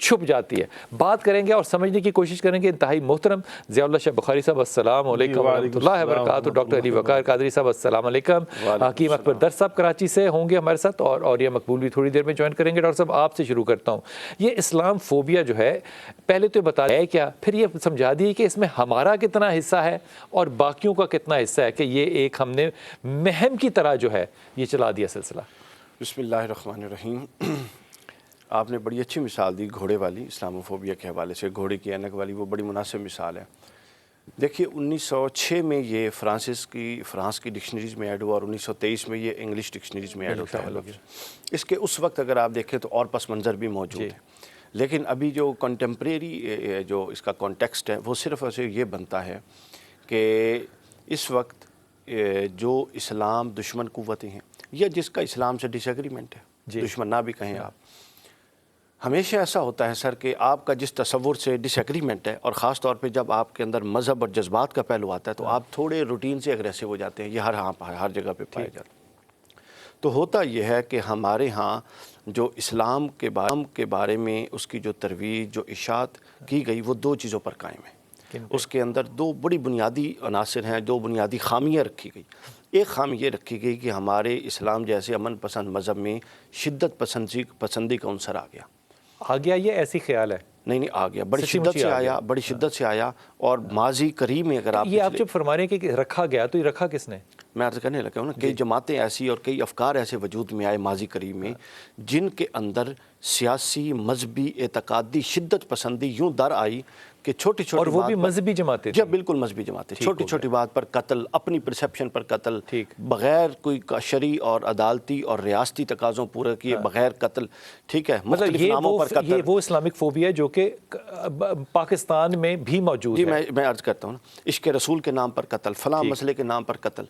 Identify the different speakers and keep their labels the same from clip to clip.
Speaker 1: چھپ جاتی ہے. بات کریں گے اور سمجھنے کی کوشش کریں گے انتہائی محترم ضیاء اللہ شاہ بخاری صاحب السلام علیکم ورحمۃ اللہ وبرکاتہ. ڈاکٹر علی وقار قادری صاحب السلام علیکم. حکیم اکبر در صاحب کراچی سے ہوں گے ہمارے ساتھ, اور یہ مقبول بھی تھوڑی دیر میں جوائن کریں گے. ڈاکٹر صاحب آپ سے شروع کرتا ہوں. یہ اسلام فوبیا جو ہے پہلے تو بتا ہے کیا, پھر یہ سمجھا دیے کہ اس میں ہمارا کتنا حصہ ہے اور باقیوں کا کتنا حصہ ہے کہ یہ ایک ہم نے مہم کی طرح جو ہے یہ چلا دیا سلسلہ.
Speaker 2: بسم اللہ الرحمن الرحیم. آپ نے بڑی اچھی مثال دی گھوڑے والی, اسلاموفوبیا کے حوالے سے گھوڑے کی اینک والی, وہ بڑی مناسب مثال ہے. دیکھیے 1906 میں یہ فرانس کی ڈکشنریز میں ایڈ ہوا اور 1923 میں یہ انگلش ڈکشنریز میں ایڈ ہوتا ہے. اس کے اس وقت اگر آپ دیکھیں تو اور پس منظر بھی موجود ہے, لیکن ابھی جو کنٹمپریری جو اس کا کانٹیکسٹ ہے وہ صرف ایسے یہ بنتا ہے کہ اس وقت جو اسلام دشمن قوتیں ہیں یا جس کا اسلام سے ڈس ایگریمنٹ ہے, دشمن نہ بھی کہیں آپ, ہمیشہ ایسا ہوتا ہے سر کہ آپ کا جس تصور سے ڈس ایگریمنٹ ہے, اور خاص طور پہ جب آپ کے اندر مذہب اور جذبات کا پہلو آتا ہے تو آپ تھوڑے روٹین سے اگریسو ہو جاتے ہیں. یہ ہر جگہ پہ پائے جاتے ہیں. تو ہوتا یہ ہے کہ ہمارے ہاں جو اسلام کے بارے میں اس کی جو ترویج, جو اشاعت کی گئی, وہ دو چیزوں پر قائم ہے. اس کے اندر دو بڑی بنیادی عناصر ہیں, دو بنیادی خامیاں رکھی گئی. ایک خامی یہ رکھی گئی کہ ہمارے اسلام جیسے امن پسند مذہب میں شدت پسندی کا عنصر آ گیا.
Speaker 1: یہ ایسی خیال ہے
Speaker 2: نہیں آ گیا, بڑی شدت سے آیا, بڑی شدت سے آیا. اور ماضی قریب میں اگر
Speaker 1: یہ آپ جب فرما رہے ہیں کہ رکھا گیا, تو یہ رکھا کس نے؟
Speaker 2: میں عرض کرنے لگا ہوں نا, کئی جماعتیں ایسی اور کئی افکار ایسے وجود میں آئے ماضی قریب میں جن کے اندر سیاسی, مذہبی, اعتقادی شدت پسندی یوں در آئی کہ چھوٹی چھوٹی,
Speaker 1: اور وہ بھی مذہبی جماعتیں,
Speaker 2: جب بالکل مذہبی جماعتیں, چھوٹی چھوٹی بات پر قتل, اپنی پرسیپشن پر قتل, بغیر کوئی شرعی اور عدالتی اور ریاستی تقاضوں پورے کیے بغیر قتل. ٹھیک ہے, مختلف ناموں پر قتل.
Speaker 1: یہ وہ اسلامک فوبیا ہے جو کہ پاکستان میں بھی موجود ہے.
Speaker 2: میں عرض کرتا ہوں نا, عشق رسول کے نام پر قتل, فلاں مسئلے کے نام پر قتل,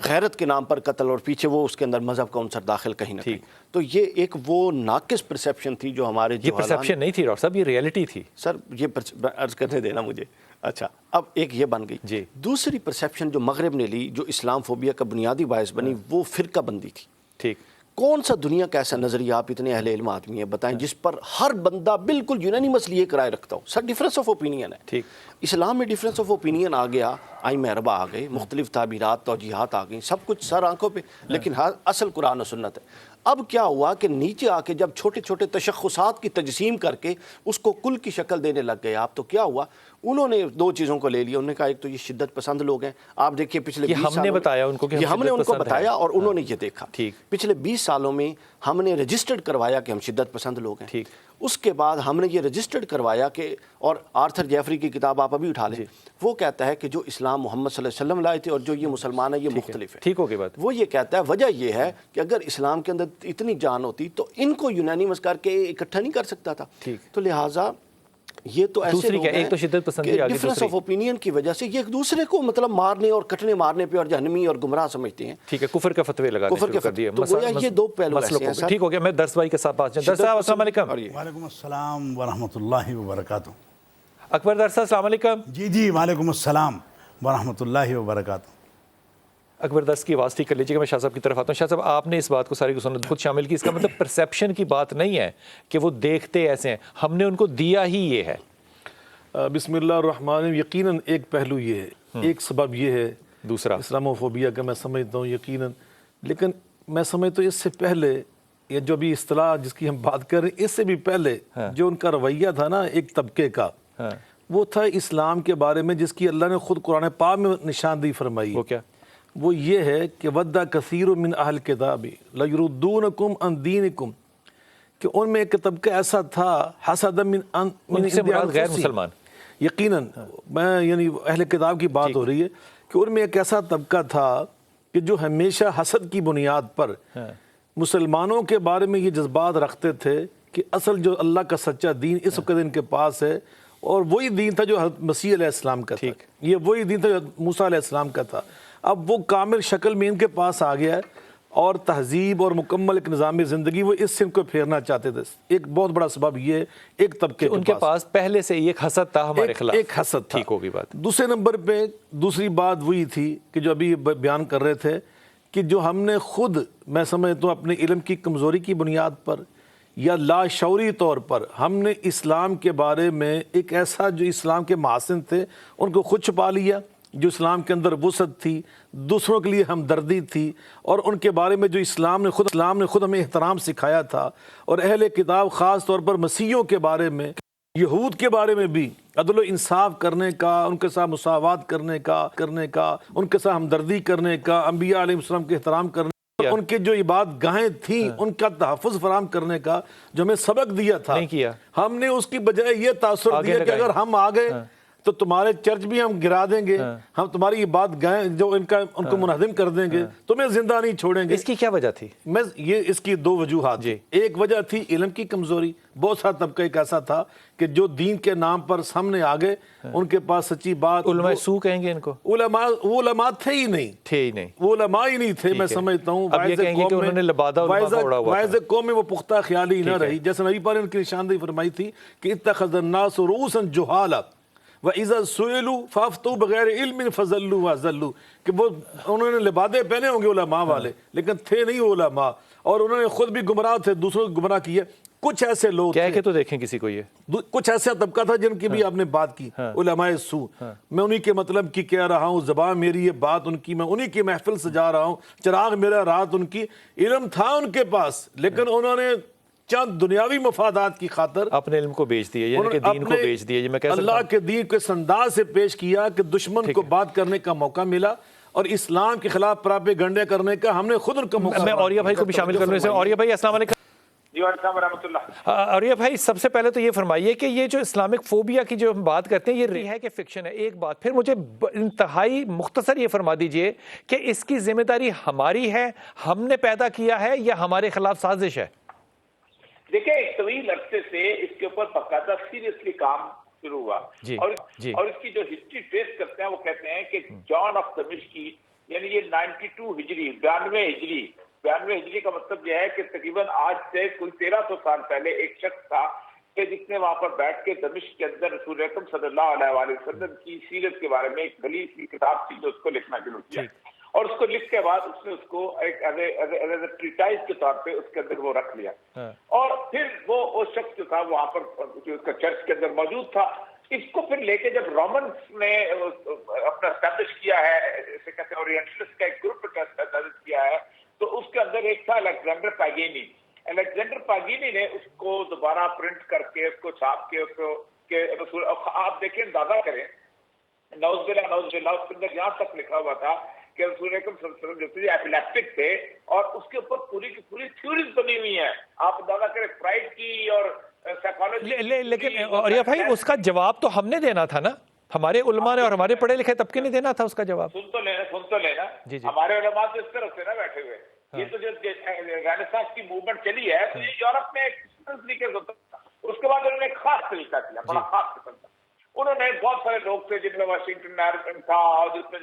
Speaker 2: غیرت کے نام پر قتل, اور پیچھے وہ اس کے اندر مذہب کا عنصر داخل کہیں نہ کہیں. تو یہ ایک وہ ناقص پرسیپشن تھی جو ہمارے,
Speaker 1: یہ پرسیپشن نہیں تھی ڈاکٹر صاحب, یہ ریئلٹی تھی.
Speaker 2: سر یہ عرض کرنے دینا مجھے. اچھا, اب ایک یہ بن گئی. دوسری پرسیپشن جو مغرب نے لی, جو اسلام فوبیا کا بنیادی باعث بنی, وہ فرقہ بندی تھی.
Speaker 1: ٹھیک,
Speaker 2: کون سا دنیا کا ایسا نظریہ, آپ اتنے اہل علم آدمی ہیں, بتائیں جس پر ہر بندہ بالکل یونینیمسلی ایک رائے رکھتا ہو. سر ڈفرینس آف اوپینین ہے. ٹھیک, اسلام میں ڈفرینس آف اوپینین آ گیا, آئمہ اربعہ آ گئے, مختلف تعبیرات, توجیہات آ گئیں, سب کچھ سر آنکھوں پہ, لیکن اصل قرآن و سنت ہے. اب کیا ہوا کہ نیچے آ کے جب چھوٹے چھوٹے تشخصات کی تجسیم کر کے اس کو کل کی شکل دینے لگ گئے آپ, تو کیا ہوا, انہوں نے دو چیزوں کو لے لیا. انہوں نے کہا ایک تو یہ شدت پسند لوگ ہیں. آپ دیکھیے پچھلے 20 سالوں
Speaker 1: ہم نے بتایا ان کو کہ
Speaker 2: ہم نے ان کو بتایا اور انہوں نے یہ دیکھا. پچھلے 20 سالوں میں ہم نے رجسٹرڈ کروایا کہ ہم شدت پسند لوگ ہیں. اس کے بعد ہم نے یہ رجسٹرڈ کروایا کہ, اور آرتھر جیفری کی کتاب آپ ابھی اٹھا لیں, وہ کہتا ہے کہ جو اسلام محمد صلی اللہ علیہ وسلم لائے تھے اور جو یہ مسلمان ہیں یہ مختلف ہے.
Speaker 1: ٹھیک ہو گئی بات.
Speaker 2: وہ یہ کہتا ہے وجہ یہ ہے کہ اگر اسلام کے اندر اتنی جان ہوتی تو ان کو یونینیمس کر کے اکٹھا نہیں کر سکتا تھا. تو لہٰذا یہ تو ایسے لوگ ہیں کہ ڈفرینس آف اوپینین کی وجہ سے یہ ایک دوسرے کو مطلب مارنے اور کٹنے مارنے پہ اور جہنمی اور گمراہ سمجھتے ہیں.
Speaker 1: ٹھیک ہے, کفر کا فتوے لگانے شروع کر دیے.
Speaker 2: تو گویا یہ دو پہلو ایسے ہیں.
Speaker 1: ٹھیک ہو گیا, میں درس بھائی کے ساتھ بات کریں. درس صاحب السلام علیکم.
Speaker 3: وعلیکم السلام ورحمۃ اللہ وبرکاتہ.
Speaker 1: اکبر درس صاحب السلام علیکم.
Speaker 3: جی وعلیکم السلام ورحمۃ اللہ وبرکاتہ.
Speaker 1: اکبر درس کی آواز ٹھیک کر لیجیے گا. میں شاہ صاحب کی طرف آتا ہوں. شاہ صاحب آپ نے اس بات کو ساری کو سنت خود شامل کی. اس کا مطلب پرسیپشن کی بات نہیں ہے کہ وہ دیکھتے ایسے ہیں, ہم نے ان کو دیا ہی یہ ہے.
Speaker 4: بسم اللہ الرحمن الرحیم. یقیناً ایک پہلو یہ ہے, ایک سبب یہ ہے,
Speaker 1: دوسرا
Speaker 4: اسلاموفوبیا کا میں سمجھتا ہوں یقیناً. لیکن میں سمجھتا ہوں اس سے پہلے یہ جو بھی اصطلاح جس کی ہم بات کر رہے ہیں, اس سے بھی پہلے جو ان کا رویہ تھا نا ایک طبقے کا, وہ تھا اسلام کے بارے میں جس کی اللہ نے خود قرآن پاک میں نشاندہی فرمائی.
Speaker 1: وہ کیا؟
Speaker 4: وہ یہ ہے کہ وَدَّ كَثِيرٌ مِّنْ أَهْلِ الْكِتَابِ لَيُرُدُّونَكُمْ عَنْ دِينِكُمْ, کہ ان میں ایک طبقہ ایسا تھا حسد
Speaker 1: ان سے مراد غیر مسلمان.
Speaker 4: یقیناً میں یعنی اہل کتاب کی بات ہو رہی ہے کہ ان میں ایک ایسا طبقہ تھا کہ جو ہمیشہ حسد کی بنیاد پر مسلمانوں کے بارے میں یہ جذبات رکھتے تھے کہ اصل جو اللہ کا سچا دین اس وقت ان کے پاس ہے, اور وہی دین تھا جو حضرت مسیح علیہ السلام کا تھا, یہ وہی دین تھا جو موسیٰ علیہ السلام کا تھا. اب وہ کامل شکل میں ان کے پاس آ گیا ہے, اور تہذیب اور مکمل ایک نظام زندگی وہ اس سے ان کو پھیرنا چاہتے تھے. ایک بہت بڑا سبب یہ ایک طبقے
Speaker 1: ان کے پاس پہلے سے ایک حسد تھا ہمارے خلاف,
Speaker 4: ایک حسد تھا.
Speaker 1: ٹھیک ہوگی بات.
Speaker 4: دوسرے نمبر پہ دوسری بات وہی تھی کہ جو ابھی بیان کر رہے تھے کہ جو ہم نے خود, میں سمجھتا ہوں اپنے علم کی کمزوری کی بنیاد پر یا لاشعوری طور پر ہم نے اسلام کے بارے میں ایک ایسا جو اسلام کے محاسن تھے ان کو خود چھپا لیا، جو اسلام کے اندر وسعت تھی، دوسروں کے لیے ہمدردی تھی، اور ان کے بارے میں جو اسلام نے خود ہمیں احترام سکھایا تھا، اور اہل کتاب خاص طور پر مسیحیوں کے بارے میں، یہود کے بارے میں بھی عدل و انصاف کرنے کا، ان کے ساتھ مساوات کرنے کا، ان کے ساتھ ہمدردی کرنے کا، انبیاء علیہ السلام کے احترام کرنے کا، ان کے جو عبادت گاہیں تھیں ان کا تحفظ فراہم کرنے کا جو ہمیں سبق دیا تھا،
Speaker 1: نہیں کیا۔
Speaker 4: ہم نے اس کی بجائے یہ تاثر دیا کہ اگر ہم آ گئے تو تمہارے چرچ بھی ہم گرا دیں گے، ہم تمہاری عبادت گاہیں جو ان کو منہدم کر دیں گے، تمہیں زندہ نہیں چھوڑیں گے۔
Speaker 1: اس کی کیا وجہ تھی؟
Speaker 4: اس کی دو وجوہات، ایک وجہ تھی علم کی کمزوری، بہت سارا طبقہ ایک ایسا تھا کہ جو دین کے نام پر سامنے آ گئے، ان کے پاس سچی بات،
Speaker 1: علماء سو کہیں گے ان کو؟
Speaker 4: علماء تھے ہی نہیں، وہ علماء ہی نہیں تھے، میں سمجھتا ہوں وائز قوم میں وہ پختہ خیالی نہ رہی، جیسے نبی پاک نے ان کی نشاندہی فرمائی تھی کہ اتخذ الناس رؤوسا جہالا وَإِذَا سُئِلُوا فَأَفْتَوْا بِغَيْرِ عِلْمٍ فَضَلُّوا وَأَضَلُّوا، کہ وہ انہوں نے لبادے پہنے ہوں گے علماء والے، لیکن تھے نہیں وہ علماء، اور انہوں نے خود بھی گمراہ تھے، دوسروں کو گمراہ کیا۔ کچھ ایسے لوگ
Speaker 1: کہہ کے تو دیکھیں کسی کو، یہ
Speaker 4: کچھ ایسا طبقہ تھا جن کی بھی آپ نے بات کی، علماء سو، میں انہی کے مطلب کی کہہ رہا ہوں، زبان میری یہ بات ان کی، میں انہی کی محفل سجا رہا ہوں، چراغ میرا رات ان کی، علم تھا ان کے پاس، لیکن انہوں نے چند دنیاوی مفادات کی خاطر
Speaker 1: اپنے علم کو بیچ دیا، یعنی کہ دین کو بیچ دیا، یہ میں کہہ سکتا ہوں۔
Speaker 4: اللہ کے دین کو اس انداز سے پیش کیا کہ دشمن کو بات کرنے کا موقع ملا، اور اسلام کے خلاف پراپیگنڈے کرنے کا ہم نے خود ان کو موقع۔
Speaker 1: میں اوریہ بھائی کو بھی شامل کرنے سے، اوریہ بھائی السلام علیکم۔
Speaker 5: جی وعلیکم السلام ورحمۃ اللہ۔
Speaker 1: اوریہ بھائی سب سے پہلے تو یہ فرمائیے کہ یہ جو اسلامک فوبیا کی جو ہم بات کرتے ہیں، یہ ہے کہ فکشن ہے؟ ایک بات پھر مجھے انتہائی مختصر یہ فرما دیجئے کہ اس کی ذمہ داری ہماری ہے، ہم نے پیدا کیا ہے، یا ہمارے خلاف سازش ہے؟
Speaker 5: دیکھیں، ایک طویل عرصے سے اس کے اوپر باقاعدہ سیریسلی کام شروع ہوا، اور اس کی جو ہسٹری ٹریس کرتے ہیں وہ کہتے ہیں کہ جان آف دمشقی، یعنی یہ 92 ہجری، 92 ہجری کا مطلب یہ ہے کہ تقریباً آج سے کوئی 1300 سال پہلے ایک شخص تھا کہ جس نے وہاں پر بیٹھ کے دمشق کے اندر رسول اکرم صلی اللہ علیہ وآلہ وسلم کی سیرت کے بارے میں ایک غلیظ سی کتاب تھی جو اس کو لکھنا شروع کیا، اور اس کو لکھ کے بعد اس نے اس کو ایک ایز اے ٹریٹائز کے طور پہ اس کے اندر وہ رکھ لیا، اور پھر وہ شخص جو تھا وہاں پر جو اس کا چرچ کے اندر موجود تھا، اس کو پھر لے کے جب رومنس نے اپنا اسٹیبلش کیا ہے، اسے کہتے ہیں اورینٹلسٹ کا ایک گروپ اسٹیبلش کیا ہے، تو اس کے اندر ایک تھا الیگزینڈر پاگینی نے اس کو دوبارہ پرنٹ کر کے اس کو چھاپ کے اس کو کہ رسول، آپ دیکھیں اندازہ کریں، نعوذ باللہ اس کے اندر یہاں تک لکھا ہوا تھا کہ رسول اکرم صلی اللہ علیہ وسلم جو تھے ایپیلیپٹک تھے، اور اس کے اوپر پوری کی پوری تھیوریز بنی ہوئی ہیں، آپ اندازہ کریں فرائڈ کی اور سائیکالوجی۔ لیکن
Speaker 1: اوریہ بھائی اس کا جواب تو ہم نے دینا تھا نا، ہمارے علماء نے اور ہمارے پڑھے لکھے طبقے نے دینا تھا اس کا جواب۔
Speaker 5: سن تو لینا، ہمارے علماء تو اس طرح سے نہ بیٹھے ہوئے، یہ تو جو رینیسانس کی موومنٹ چلی ہے تو یہ یورپ میں ایک طریقے سے ہوتا تھا، اس کے بعد انہوں نے ایک خاص طریقہ کیا، بڑا خاص قسم کا، انہوں نے بہت سارے لوگ تھے جن میں واشنگٹن تھا، اور جس میں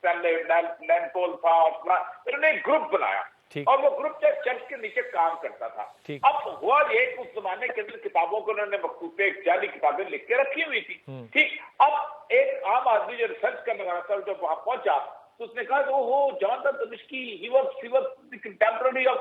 Speaker 5: لینڈ پول تھا، انہوں نے ایک گروپ بنایا، اور وہ گروپ چرچ کے نیچے کام کرتا تھا۔ اب ہوا یہ کہ اس زمانے کے اندر کتابوں کو انہوں نے مخطوطے جعلی کتابیں لکھ کے رکھی ہوئی تھی، ٹھیک، اب ایک عام آدمی جو ریسرچ کرنے والا تھا جب وہاں پہنچا تو اس نے کہا کہ وہ جان تھا دمشقی، he was contemporary of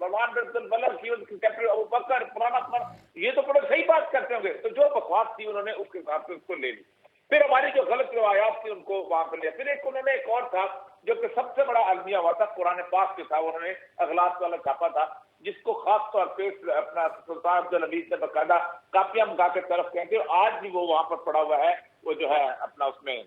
Speaker 5: Marwan bin الولد، he was contemporary of ابو بکر، پرانا، یہ تو بڑا صحیح بات کرتے ہوں گے، تو جو بکواس تھی انہوں نے اس کے حساب سے اس کو لے لی، پھر ہماری جو غلط روایات تھی ان کو وہاں پہ لیا، پھر ایک انہوں نے ایک اور تھا جو کہ سب سے بڑا المیہ ہوا تھا قرآن پاک کے تھا، انہوں نے اغلاط والا چھاپا تھا، جس کو خاص طور پہ اپنا سلطان عبدالحمید نے باقاعدہ کاپیاں منگا کے طرف کہتے ہیں، آج بھی وہ وہاں پر پڑا ہوا ہے، وہ جو ہے اپنا اس میں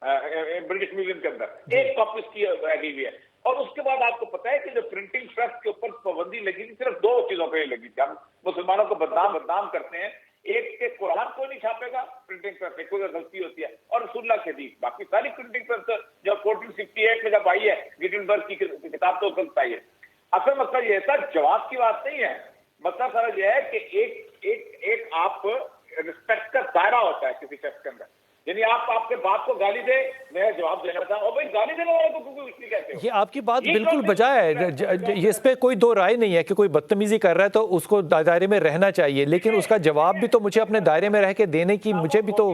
Speaker 5: برٹش میوزیم کے اندر ایک کاپی اس کی لگی ہوئی ہے، اور اس کے بعد آپ کو پتا ہے کہ جو پرنٹنگ پریس کے اوپر پابندی لگی تھی صرف دو چیزوں پہ لگی تھی، ہم مسلمانوں کو بدنام کرتے ہیں، ایک کہ قرآن کوئی نہیں چھاپے گا پرنٹنگ پریس میں، کوئی غلطی ہوتی ہے، اور رسول اللہ کے حدیث، باقی ساری پرنٹنگ پریس جو 1468 میں جب آئی ہے گٹنبرگ کی کتاب تو غلط آئی ہے۔ اصل مسئلہ یہ تھا، جواب کی بات نہیں ہے، مسئلہ سارا یہ ہے کہ ایک آپ رسپیکٹ کا دائرہ ہوتا ہے کسی شخص کے اندر، یعنی آپ کے باپ کو گالی دے، میں جواب دینا چاہتا ہوں، اور بھائی گالی دینے والے کو کیوں اس لیے کہتے ہو؟
Speaker 1: یہ آپ کی بات بالکل بجائے ہے، اس پہ کوئی دو رائے نہیں ہے کہ کوئی بدتمیزی کر رہا ہے تو اس کو دائرے میں رہنا چاہیے، لیکن اس کا جواب بھی تو مجھے اپنے دائرے میں رہ کے دینے کی مجھے بھی تو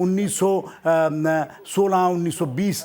Speaker 3: 1916-1920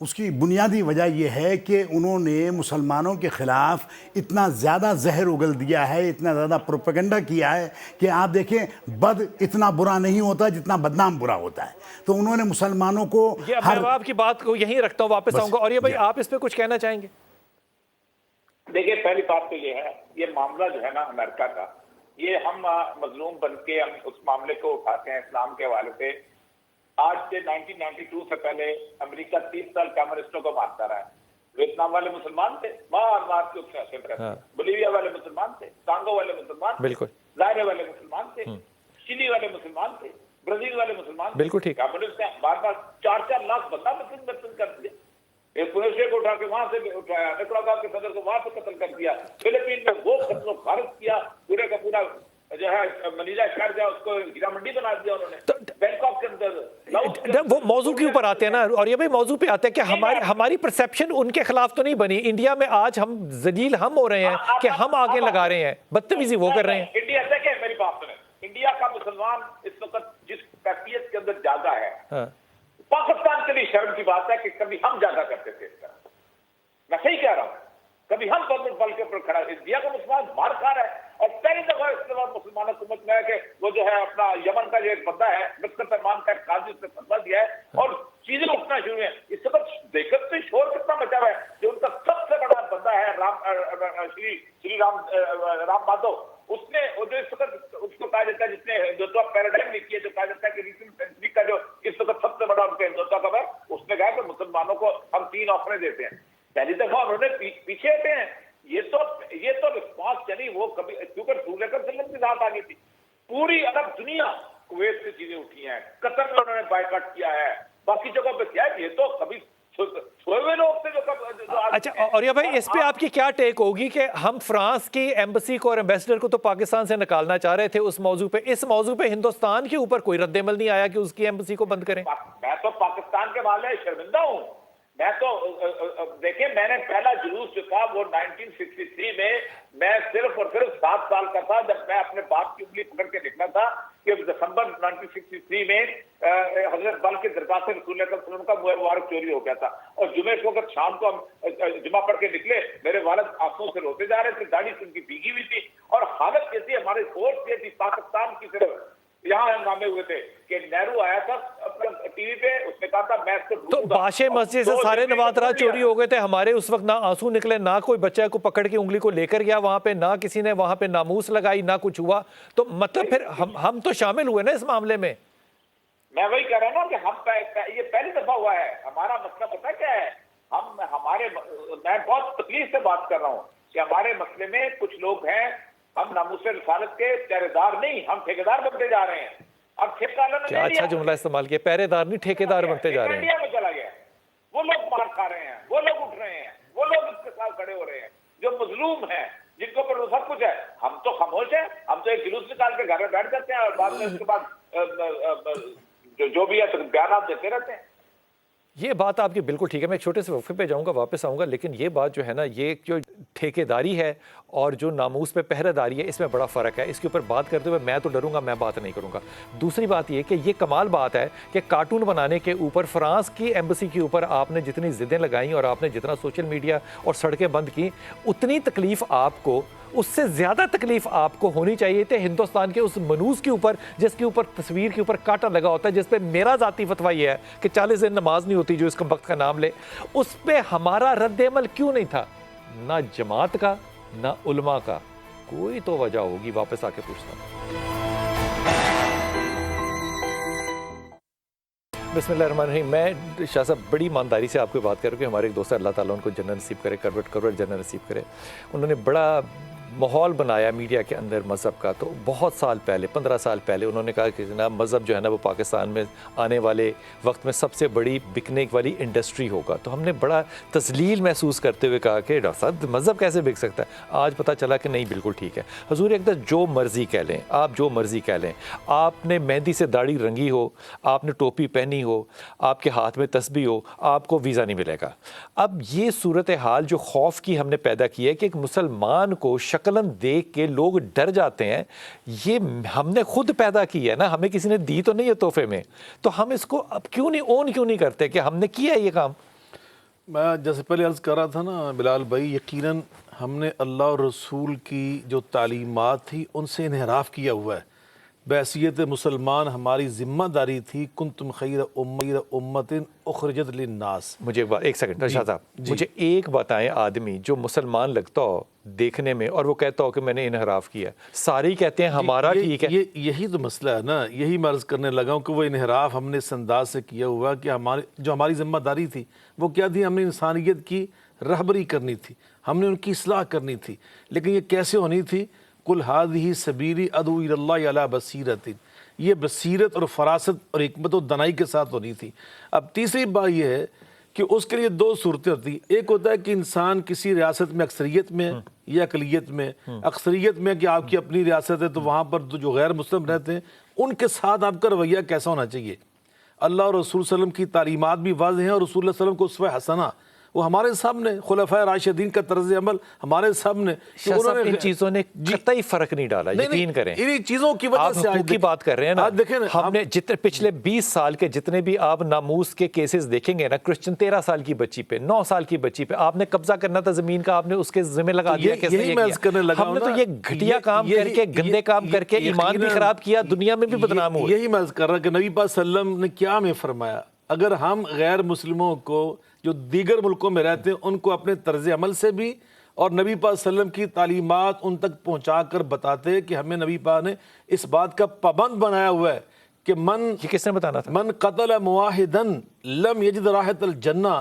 Speaker 3: اس کی بنیادی وجہ یہ ہے کہ انہوں نے مسلمانوں کے خلاف اتنا زیادہ زہر اگل دیا ہے، اتنا زیادہ پروپیگنڈا کیا ہے کہ آپ دیکھیں بد اتنا برا نہیں ہوتا جتنا بدنام برا ہوتا ہے. تو انہوں نے مسلمانوں کو
Speaker 1: میں آپ کی بات کو یہیں رکھتا ہوں، واپس آؤں گا. اور یہ بھائی آپ اس پہ کچھ کہنا چاہیں گے؟
Speaker 5: دیکھیے پہلی بات تو یہ ہے، یہ معاملہ جو ہے نا امریکہ کا، یہ ہم مظلوم بن کے ہم اس معاملے کو اٹھاتے ہیں اسلام کے حوالے سے. آج سے 1992 سے پہلے امریکہ 30 سال کمیونسٹوں کو مارتا رہا ہے. ویتنام والے مسلمان تھے، مار کے اس سے حاصل رہتے. بولیویا والے مسلمان تھے، کانگو والے مسلمان تھے،
Speaker 1: بالکل
Speaker 5: ظاہرے والے مسلمان تھے، چلی والے مسلمان تھے، برازیل والے مسلمان تھے.
Speaker 1: بالکل ٹھیک.
Speaker 5: کمیونسٹ نے بار 4 لاکھ بندہ مرتد کر دیا. ایک پروشے کو اٹھا کے وہاں سے اٹھایا، نکراگا کے صدر کو وہاں سے قتل کر دیا. فلپین میں وہ قتل و غارت کیا، پورے کا پورا جو ہے منیلا شہر جو ہے اس کو ہیرا منڈی بنا دیا انہوں نے. بینکاک کے اندر
Speaker 1: وہ موضوع کے اوپر آتے ہیں نا، اور یہ بھائی موضوع پہ آتے ہیں کہ ہماری پرسیپشن ان کے خلاف تو نہیں بنی. انڈیا میں آج ہم ذلیل ہم ہو رہے ہیں کہ ہم آگے لگا رہے ہیں، بدتمیزی وہ کر رہے ہیں.
Speaker 5: انڈیا دیکھیں میری بات سنیں، انڈیا کا مسلمان اس وقت جس کیفیت کے اندر جاگا ہے، پاکستان کے لیے شرم کی بات ہے کہ کبھی ہم جاگا کرتے تھے اس طرح. میں صحیح کہہ رہا ہوں، کبھی ہم گورنمنٹ بل کے اوپر کھڑا. انڈیا کا مسلمان مار کھا رہا ہے. اور پہلی دفعہ اس کے بعد مسلمان حکومت میں ہے کہ وہ جو ہے اپنا یمن کا جو ایک بندہ ہے مسکر سلمان کا ایک قاضی، اس نے فتویٰ دیا ہے اور چیزیں اٹھنا شروع ہیں. اس وقت دیکھت سے شور کتنا مچا ہوا ہے کہ ان کا سب سے بڑا بندہ ہے شری رام مادھو. اس نے جو اس وقت اس کو کہا جاتا ہے، جس نے ہندوتوا پیراڈائم لکھی ہے، جو کہا جاتا ہے کہ ریسنٹ سینچری کا جو اس وقت سب سے بڑا ان کا ہندوتوا کا ہے، اس نے کہا کہ مسلمانوں کو ہم 3 آفریں دیتے ہیں. پہلی دفعہ انہوں نے پیچھے ہٹے ہیں. یہ تو رسپانس چلی وہ کبھی کیونکہ رسول اکرم صلی اللہ علیہ وسلم کی ذات آ گئی تھی. پوری عرب دنیا کویت سے چیزیں اٹھی ہیں، قطر میں انہوں نے بائیکاٹ کیا ہے، باقی جگہوں پہ کیا ہے. یہ تو کبھی سوئے ہوئے لوگ تھے جو
Speaker 1: اچھا. اور یہ بھائی اس پہ آپ کی کیا ٹیک ہوگی کہ ہم فرانس کی ایمبسی کو اور ایمبیسڈر کو تو پاکستان سے نکالنا چاہ رہے تھے اس موضوع پہ، اس موضوع پہ ہندوستان کے اوپر کوئی رد عمل نہیں آیا کہ اس کی ایمبسی کو بند کریں؟
Speaker 5: میں تو پاکستان کے والے شرمندہ ہوں. میں تو دیکھیں، میں نے پہلا جلوس جو تھا وہ 1963 میں صرف اور صرف 7 سال کا تھا، جب میں اپنے باپ کی انگلی پکڑ کے نکلا تھا کہ دسمبر 1963 میں حضرت بل کے درگاہ سے رسول اللہ صلی اللہ علیہ وسلم کا منہ مبارک چوری ہو گیا تھا. اور جمعے کو اگر شام کو ہم جمعہ پڑھ کے نکلے، میرے والد آنکھوں سے روتے جا رہے تھے، داڑھی ان کی بھیگی ہوئی تھی. اور حالت یہ تھی، ہماری فورس یہ تھی پاکستان کی طرف. یہاں ہنگامے ہوئے تھے کہ نہرو آیا تھا ٹی وی پہ، اس نے کہا تھا میں اس کو
Speaker 1: تو باشے مسجد سے سارے نوادرات چوری ہو گئے تھے. ہمارے اس وقت نہ آنسو نکلے، نہ کوئی بچہ کو پکڑ کے انگلی کو لے کر گیا وہاں پہ، نہ کسی نے وہاں پہ ناموس لگائی، نہ کچھ ہوا. تو مطلب پھر ہم تو شامل ہوئے نا اس معاملے میں.
Speaker 5: میں وہی کہہ رہا ہوں نا کہ یہ پہلی دفعہ ہوا ہے. ہمارا مسئلہ پتہ کیا ہے؟ میں بہت تکلیف سے بات کر رہا ہوں کہ ہمارے مسئلے میں کچھ لوگ ہیں، ہم ناموس رسالت کے پہرے دار نہیں، ہم ٹھیکیدار بنتے جا رہے ہیں. اب
Speaker 1: کیا اچھا جملہ استعمال کیا، پہرے دار نہیں ٹھیکیدار بنتے جا رہے ہیں.
Speaker 5: انڈیا میں چلا گیا، وہ لوگ مار کھا رہے ہیں، وہ لوگ اٹھ رہے ہیں، وہ لوگ اس کے ساتھ کھڑے ہو رہے ہیں جو مظلوم ہیں، جن کے اوپر سب کچھ ہے. ہم تو خاموش ہیں، ہم تو ایک جلوس نکال کے گھر میں بیٹھ جاتے ہیں اور بعد میں اس کے بعد جو بھی ہے بیانات دیتے رہتے ہیں.
Speaker 1: یہ بات آپ کی بالکل ٹھیک ہے. میں ایک چھوٹے سے وقفے پہ جاؤں گا، واپس آؤں گا. لیکن یہ بات جو ہے نا، یہ جو ٹھیکیداری ہے اور جو ناموس پہ پہرہ داری ہے، اس میں بڑا فرق ہے. اس کے اوپر بات کرتے ہوئے میں تو ڈروں گا، میں بات نہیں کروں گا. دوسری بات یہ کہ یہ کمال بات ہے کہ کارٹون بنانے کے اوپر فرانس کی ایمبسی کے اوپر آپ نے جتنی ضدیں لگائیں اور آپ نے جتنا سوشل میڈیا اور سڑکیں بند کی، اتنی تکلیف آپ کو، اس سے زیادہ تکلیف آپ کو ہونی چاہیے تھے ہندوستان کے اس منوز کے اوپر جس کے اوپر تصویر کے اوپر کانٹا لگا ہوتا ہے، جس پہ میرا ذاتی فتویٰ یہ ہے کہ 40 دن نماز نہیں ہوتی جو اس وقت کا نام لے. اس پہ ہمارا رد عمل کیوں نہیں تھا؟ نہ جماعت کا، نہ علماء کا. کوئی تو وجہ ہوگی، واپس آ کے پوچھتا ہوں. بسم اللہ الرحمن الرحیم. میں شاہ صاحب بڑی ایمانداری سے آپ کو بات کر رہا ہوں کہ ہمارے ایک دوست اللہ تعالیٰ ان کو جنت نصیب کرے، کروڑ جنت نصیب کرے. انہوں نے بڑا ماحول بنایا میڈیا کے اندر مذہب کا. تو بہت سال پہلے، 15 سال پہلے انہوں نے کہا کہ جناب مذہب جو ہے نا وہ پاکستان میں آنے والے وقت میں سب سے بڑی بکنے والی انڈسٹری ہوگا. تو ہم نے بڑا تذلیل محسوس کرتے ہوئے کہا کہ ڈاکٹر صاحب مذہب کیسے بک سکتا ہے؟ آج پتہ چلا کہ نہیں، بالکل ٹھیک ہے. حضور اقدس جو مرضی کہہ لیں، آپ جو مرضی کہہ لیں، آپ نے مہندی سے داڑھی رنگی ہو، آپ نے ٹوپی پہنی ہو، آپ کے ہاتھ میں تسبیح ہو، آپ کو ویزا نہیں ملے گا. اب یہ صورتحال جو خوف کی ہم نے پیدا کی ہے کہ ایک مسلمان کو شکلاً دیکھ کے لوگ ڈر جاتے ہیں، یہ ہم نے خود پیدا کی ہے نا، ہمیں کسی نے دی تو نہیں ہے تحفے میں. تو ہم اس کو اب کیوں نہیں کرتے کہ ہم نے کیا یہ کام؟
Speaker 4: میں جیسے پہلے عرض کر رہا تھا نا بلال بھائی، یقیناً ہم نے اللہ اور رسول کی جو تعلیمات تھی ان سے انحراف کیا ہوا ہے۔ بحیثیت مسلمان ہماری ذمہ داری تھی کنتم خیر امت اخرجت للناس۔
Speaker 1: مجھے ایک بات، ایک سیکنڈ ارشاد صاحب، مجھے ایک بتائیں، آدمی جو مسلمان لگتا ہو دیکھنے میں اور وہ کہتا ہو کہ میں نے انحراف کیا، سارے ہی کہتے ہیں ہمارا ٹھیک ہے،
Speaker 4: یہی تو مسئلہ ہے نا، یہی میں عرض کرنے لگا ہوں کہ وہ انحراف ہم نے اس انداز سے کیا ہوا کہ ہماری ذمہ داری تھی وہ کیا تھی، ہم نے انسانیت کی رہبری کرنی تھی، ہم نے ان کی اصلاح کرنی تھی، لیکن یہ کیسے ہونی تھی؟ قل ھذہ سبیلی ادعو الی اللہ علی بصیرۃ، یہ بصیرت اور فراست اور حکمت و دانائی کے ساتھ ہونی تھی۔ اب تیسری بات یہ ہے کہ اس کے لیے دو صورتیں ہوتی، ایک ہوتا ہے کہ انسان کسی ریاست میں اکثریت میں یا اقلیت میں، اکثریت میں کہ آپ کی اپنی ریاست ہے تو وہاں پر جو غیر مسلم رہتے ہیں ان کے ساتھ آپ کا رویہ کیسا ہونا چاہیے۔ اللہ اور رسول صلی اللہ علیہ وسلم کی تعلیمات بھی واضح ہیں، اور رسول اللہ صلی اللہ علیہ وسلم کو اسوہ حسنہ وہ ہمارے سامنے، خلفائے راشدین کا طرز عمل ہمارے سامنے۔
Speaker 1: شاہ صاحب ان چیزوں نے قطعی فرق نہیں ڈالا، یقین کریں،
Speaker 4: انہی چیزوں کی وجہ
Speaker 1: آپ
Speaker 4: سے
Speaker 1: حقوق کی بات کر رہے ہیں نا،
Speaker 4: دیکھیں
Speaker 1: ہم نے جتنے پچھلے 20 سال کے جتنے بھی آپ ناموس کے کیسز دیکھیں گے نا، کرسچن 13 سال کی بچی پہ، 9 سال کی بچی پہ آپ نے قبضہ کرنا تھا زمین کا، آپ نے اس کے ذمہ لگا دیا، کس نے یہ کیا؟ ہم نے تو یہ گھٹیا کام کر کے، گندے کام کر کے ایمان بھی خراب کیا، دنیا میں بھی بدنام ہوئے۔
Speaker 4: یہی میں عرض کر رہا کہ نبی پاک صلی اللہ علیہ وسلم نے کیا ہمیں فرمایا، اگر ہم غیر مسلموں کو جو دیگر ملکوں میں رہتے ہیں ان کو اپنے طرز عمل سے بھی اور نبی پاک صلی اللہ علیہ وسلم کی تعلیمات ان تک پہنچا کر بتاتے کہ ہمیں نبی پاک نے اس بات کا پابند بنایا ہوا ہے کہ
Speaker 1: یہ کس نے بتانا تھا؟
Speaker 4: من قتل معاہدن لم یجد راحت الجنہ،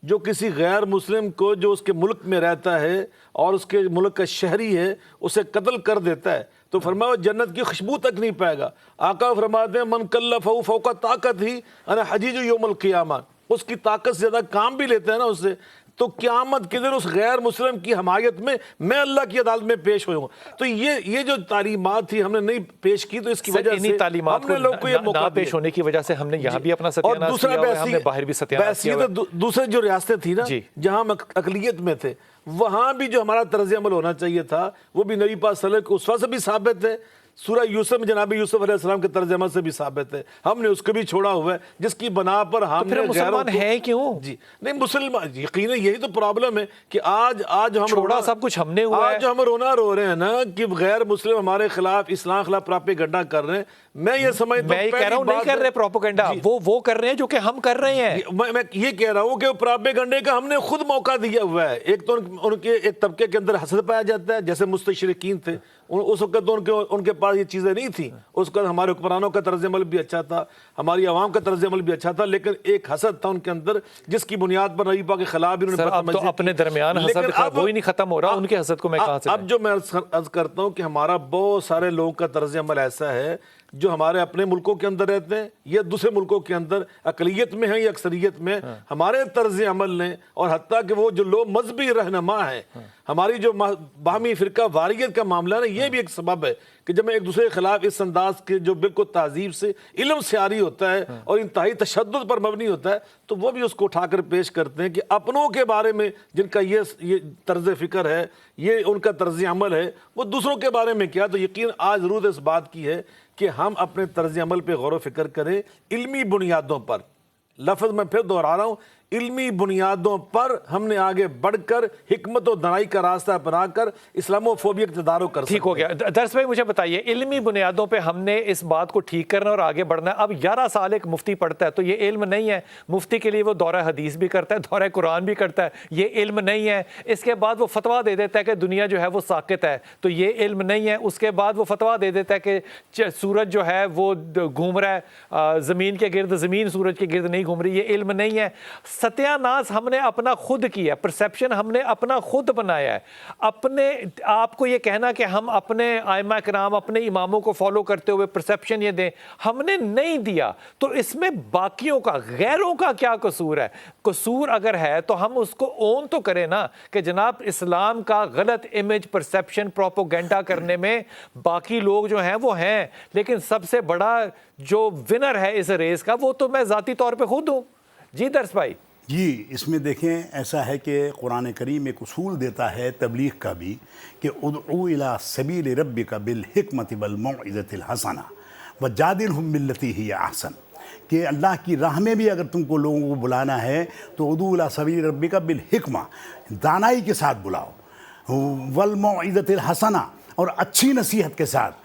Speaker 4: جو کسی غیر مسلم کو جو اس کے ملک میں رہتا ہے اور اس کے ملک کا شہری ہے اسے قتل کر دیتا ہے تو فرمایا جنت کی خوشبو تک نہیں پائے گا۔ آقا فرماتے ہیں من کلفہ فوق طاقت ہی انا حجیج یوم القیامہ، اس کی طاقت سے زیادہ کام بھی لیتے ہیں نا اس سے، تو قیامت کے دن اس غیر مسلم کی حمایت میں اللہ کی عدالت میں پیش ہوئے ہوں۔ تو یہ جو تعلیمات تھی ہم نے نہیں پیش کی، تو اس کی وجہ سے
Speaker 1: تعلیمات
Speaker 4: ہم نے لوگ کو یہ موقع
Speaker 1: نہ پیش ہونے کی وجہ سے ہم نے یہاں بھی اپنا ستیاناش کیا ہوا ہے، ہم نے باہر بھی ستیاناش کیا ہوا ہے۔
Speaker 4: دوسرے جو ریاستیں تھی نا جہاں ہم اقلیت میں تھے، وہاں بھی جو ہمارا طرز عمل ہونا چاہیے تھا وہ بھی نبی پاک صلی اللہ علیہ وسلم کے اسوہ سے بھی ثابت ہے، سورہ یوسف میں جناب یوسف علیہ السلام کے طرز عمل سے بھی ثابت ہے، ہم نے اس کو بھی چھوڑا ہوا ہے جس کی بنا پر ہم نے
Speaker 1: مسلمان ہیں کیوں؟
Speaker 4: جی نہیں مسلمان، یقیناً یہی تو پرابلم ہے کہ آج ہم
Speaker 1: چھوڑا سب کچھ ہم نے ہوا ہے،
Speaker 4: آج ہم رونا رو رہے ہیں نا کہ غیر مسلم ہمارے خلاف اسلام خلاف پراپیگنڈا کر رہے ہیں۔ میں یہ سمجھتا ہوں،
Speaker 1: میں یہ کہہ رہا ہوں نہیں کر رہے پروپیگنڈا، وہ کر رہے ہیں جو کہ ہم کر رہے ہیں۔
Speaker 4: میں یہ کہہ رہا ہوں کہ پراپیگنڈے کا ہم نے خود موقع دیا ہوا ہے۔ ایک تو ان کے ایک طبقے کے اندر حسد پایا جاتا ہے، جیسے مستشرقین تھے، اس وقت تو ان کے پاس یہ چیزیں نہیں تھیں، اس وقت ہمارے حکمرانوں کا طرز عمل بھی اچھا تھا، ہماری عوام کا طرز عمل بھی اچھا تھا، لیکن ایک حسد تھا ان کے اندر جس کی بنیاد پر نبی پاک کے خلاف بھی انہوں نے
Speaker 1: اب تو اپنے درمیان حسد وہی نہیں ختم ہو رہا، ان کے حسد کو میں کہاں سے؟
Speaker 4: اب جو میں عرض کرتا ہوں کہ ہمارا بہت سارے لوگوں کا طرز عمل ایسا ہے جو ہمارے اپنے ملکوں کے اندر رہتے ہیں یا دوسرے ملکوں کے اندر اقلیت میں ہیں یا اکثریت میں، ہمارے طرز عمل نے، اور حتیٰ کہ وہ جو لوگ مذہبی رہنما ہیں، ہماری جو باہمی فرقہ واریت کا معاملہ ہے، یہ بھی ایک سبب ہے کہ جب میں ایک دوسرے کے خلاف اس انداز کے جو بالکل تہذیب سے علم سے عاری ہوتا ہے اور انتہائی تشدد پر مبنی ہوتا ہے، تو وہ بھی اس کو اٹھا کر پیش کرتے ہیں کہ اپنوں کے بارے میں جن کا یہ طرز فکر ہے، یہ ان کا طرز عمل ہے، وہ دوسروں کے بارے میں کیا۔ تو یقین آج ضرورت اس بات کی ہے کہ ہم اپنے طرز عمل پہ غور و فکر کریں علمی بنیادوں پر، لفظ میں پھر دہرا رہا ہوں، علمی بنیادوں پر ہم نے آگے بڑھ کر حکمت و دانائی کا راستہ اپنا کر اسلامو فوبیا کا تدارو کر سکتے ہیں۔
Speaker 1: ٹھیک ہو گیا درس بھائی، مجھے بتائیے علمی بنیادوں پہ ہم نے اس بات کو ٹھیک کرنا اور آگے بڑھنا ہے۔ اب 11 سال ایک مفتی پڑھتا ہے تو یہ علم نہیں ہے، مفتی کے لیے وہ دورہ حدیث بھی کرتا ہے، دورہ قرآن بھی کرتا ہے، یہ علم نہیں ہے۔ اس کے بعد وہ فتویٰ دے دیتا ہے کہ دنیا جو ہے وہ ساقط ہے، تو یہ علم نہیں ہے۔ اس کے بعد وہ فتویٰ دے دیتا ہے کہ سورج جو ہے وہ گھوم رہا ہے زمین کے گرد، زمین سورج کے گرد نہیں گھوم رہی، یہ علم نہیں ہے۔ ستیہ ناس ہم نے اپنا خود کیا، پرسیپشن ہم نے اپنا خود بنایا ہے۔ اپنے آپ کو یہ کہنا کہ ہم اپنے ائمہ کرام، اپنے اماموں کو فالو کرتے ہوئے پرسیپشن یہ دیں، ہم نے نہیں دیا، تو اس میں باقیوں کا، غیروں کا کیا قصور ہے؟ قصور اگر ہے تو ہم اس کو اون تو کریں نا کہ جناب اسلام کا غلط امیج، پرسیپشن، پروپوگنڈا کرنے میں باقی لوگ جو ہیں وہ ہیں، لیکن سب سے بڑا جو ونر ہے اس ریس کا وہ تو میں ذاتی طور پہ خود ہوں۔ جی درس بھائی۔
Speaker 3: جی اس میں دیکھیں ایسا ہے کہ قرآن کریم ایک اصول دیتا ہے تبلیغ کا بھی کہ ادعو الی سبیل ربک بالحکمت والموعظۃ الحسنہ وجادلہم باللتی ہی احسن۔ کہ اللہ کی راہ میں بھی اگر تم کو لوگوں کو بلانا ہے تو ادعو الی سبیل ربک بالحکمہ، دانائی کے ساتھ بلاؤ، والموعظۃ الحسنہ، اور اچھی نصیحت کے ساتھ،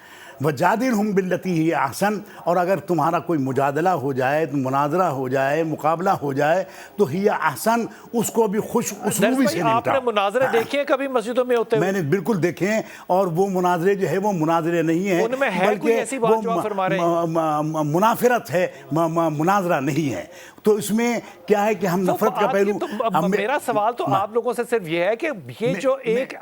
Speaker 3: وجادلہم باللتی ہی احسن، اور اگر تمہارا کوئی مجادلہ ہو جائے، مناظرہ ہو جائے، مقابلہ ہو جائے تو ہی احسن، اس کو بھی خوش اسلوبی سے
Speaker 1: آپ نے
Speaker 3: نمٹاؤ۔
Speaker 1: مناظرے دیکھے ہیں کبھی مسجدوں میں ہوتے ہوئے؟
Speaker 3: میں نے بالکل دیکھے ہیں، اور وہ مناظرے جو ہے وہ مناظرے نہیں ہیں،
Speaker 1: ان میں ہے کوئی ایسی بات جو آپ فرما رہے ہیں؟
Speaker 3: منافرت ہے، مناظرہ نہیں ہے۔ تو اس میں کیا ہے کہ ہم نفرت کا پہلو،
Speaker 1: میرا سوال تو آپ لوگوں سے صرف یہ ہے کہ یہ جو ایک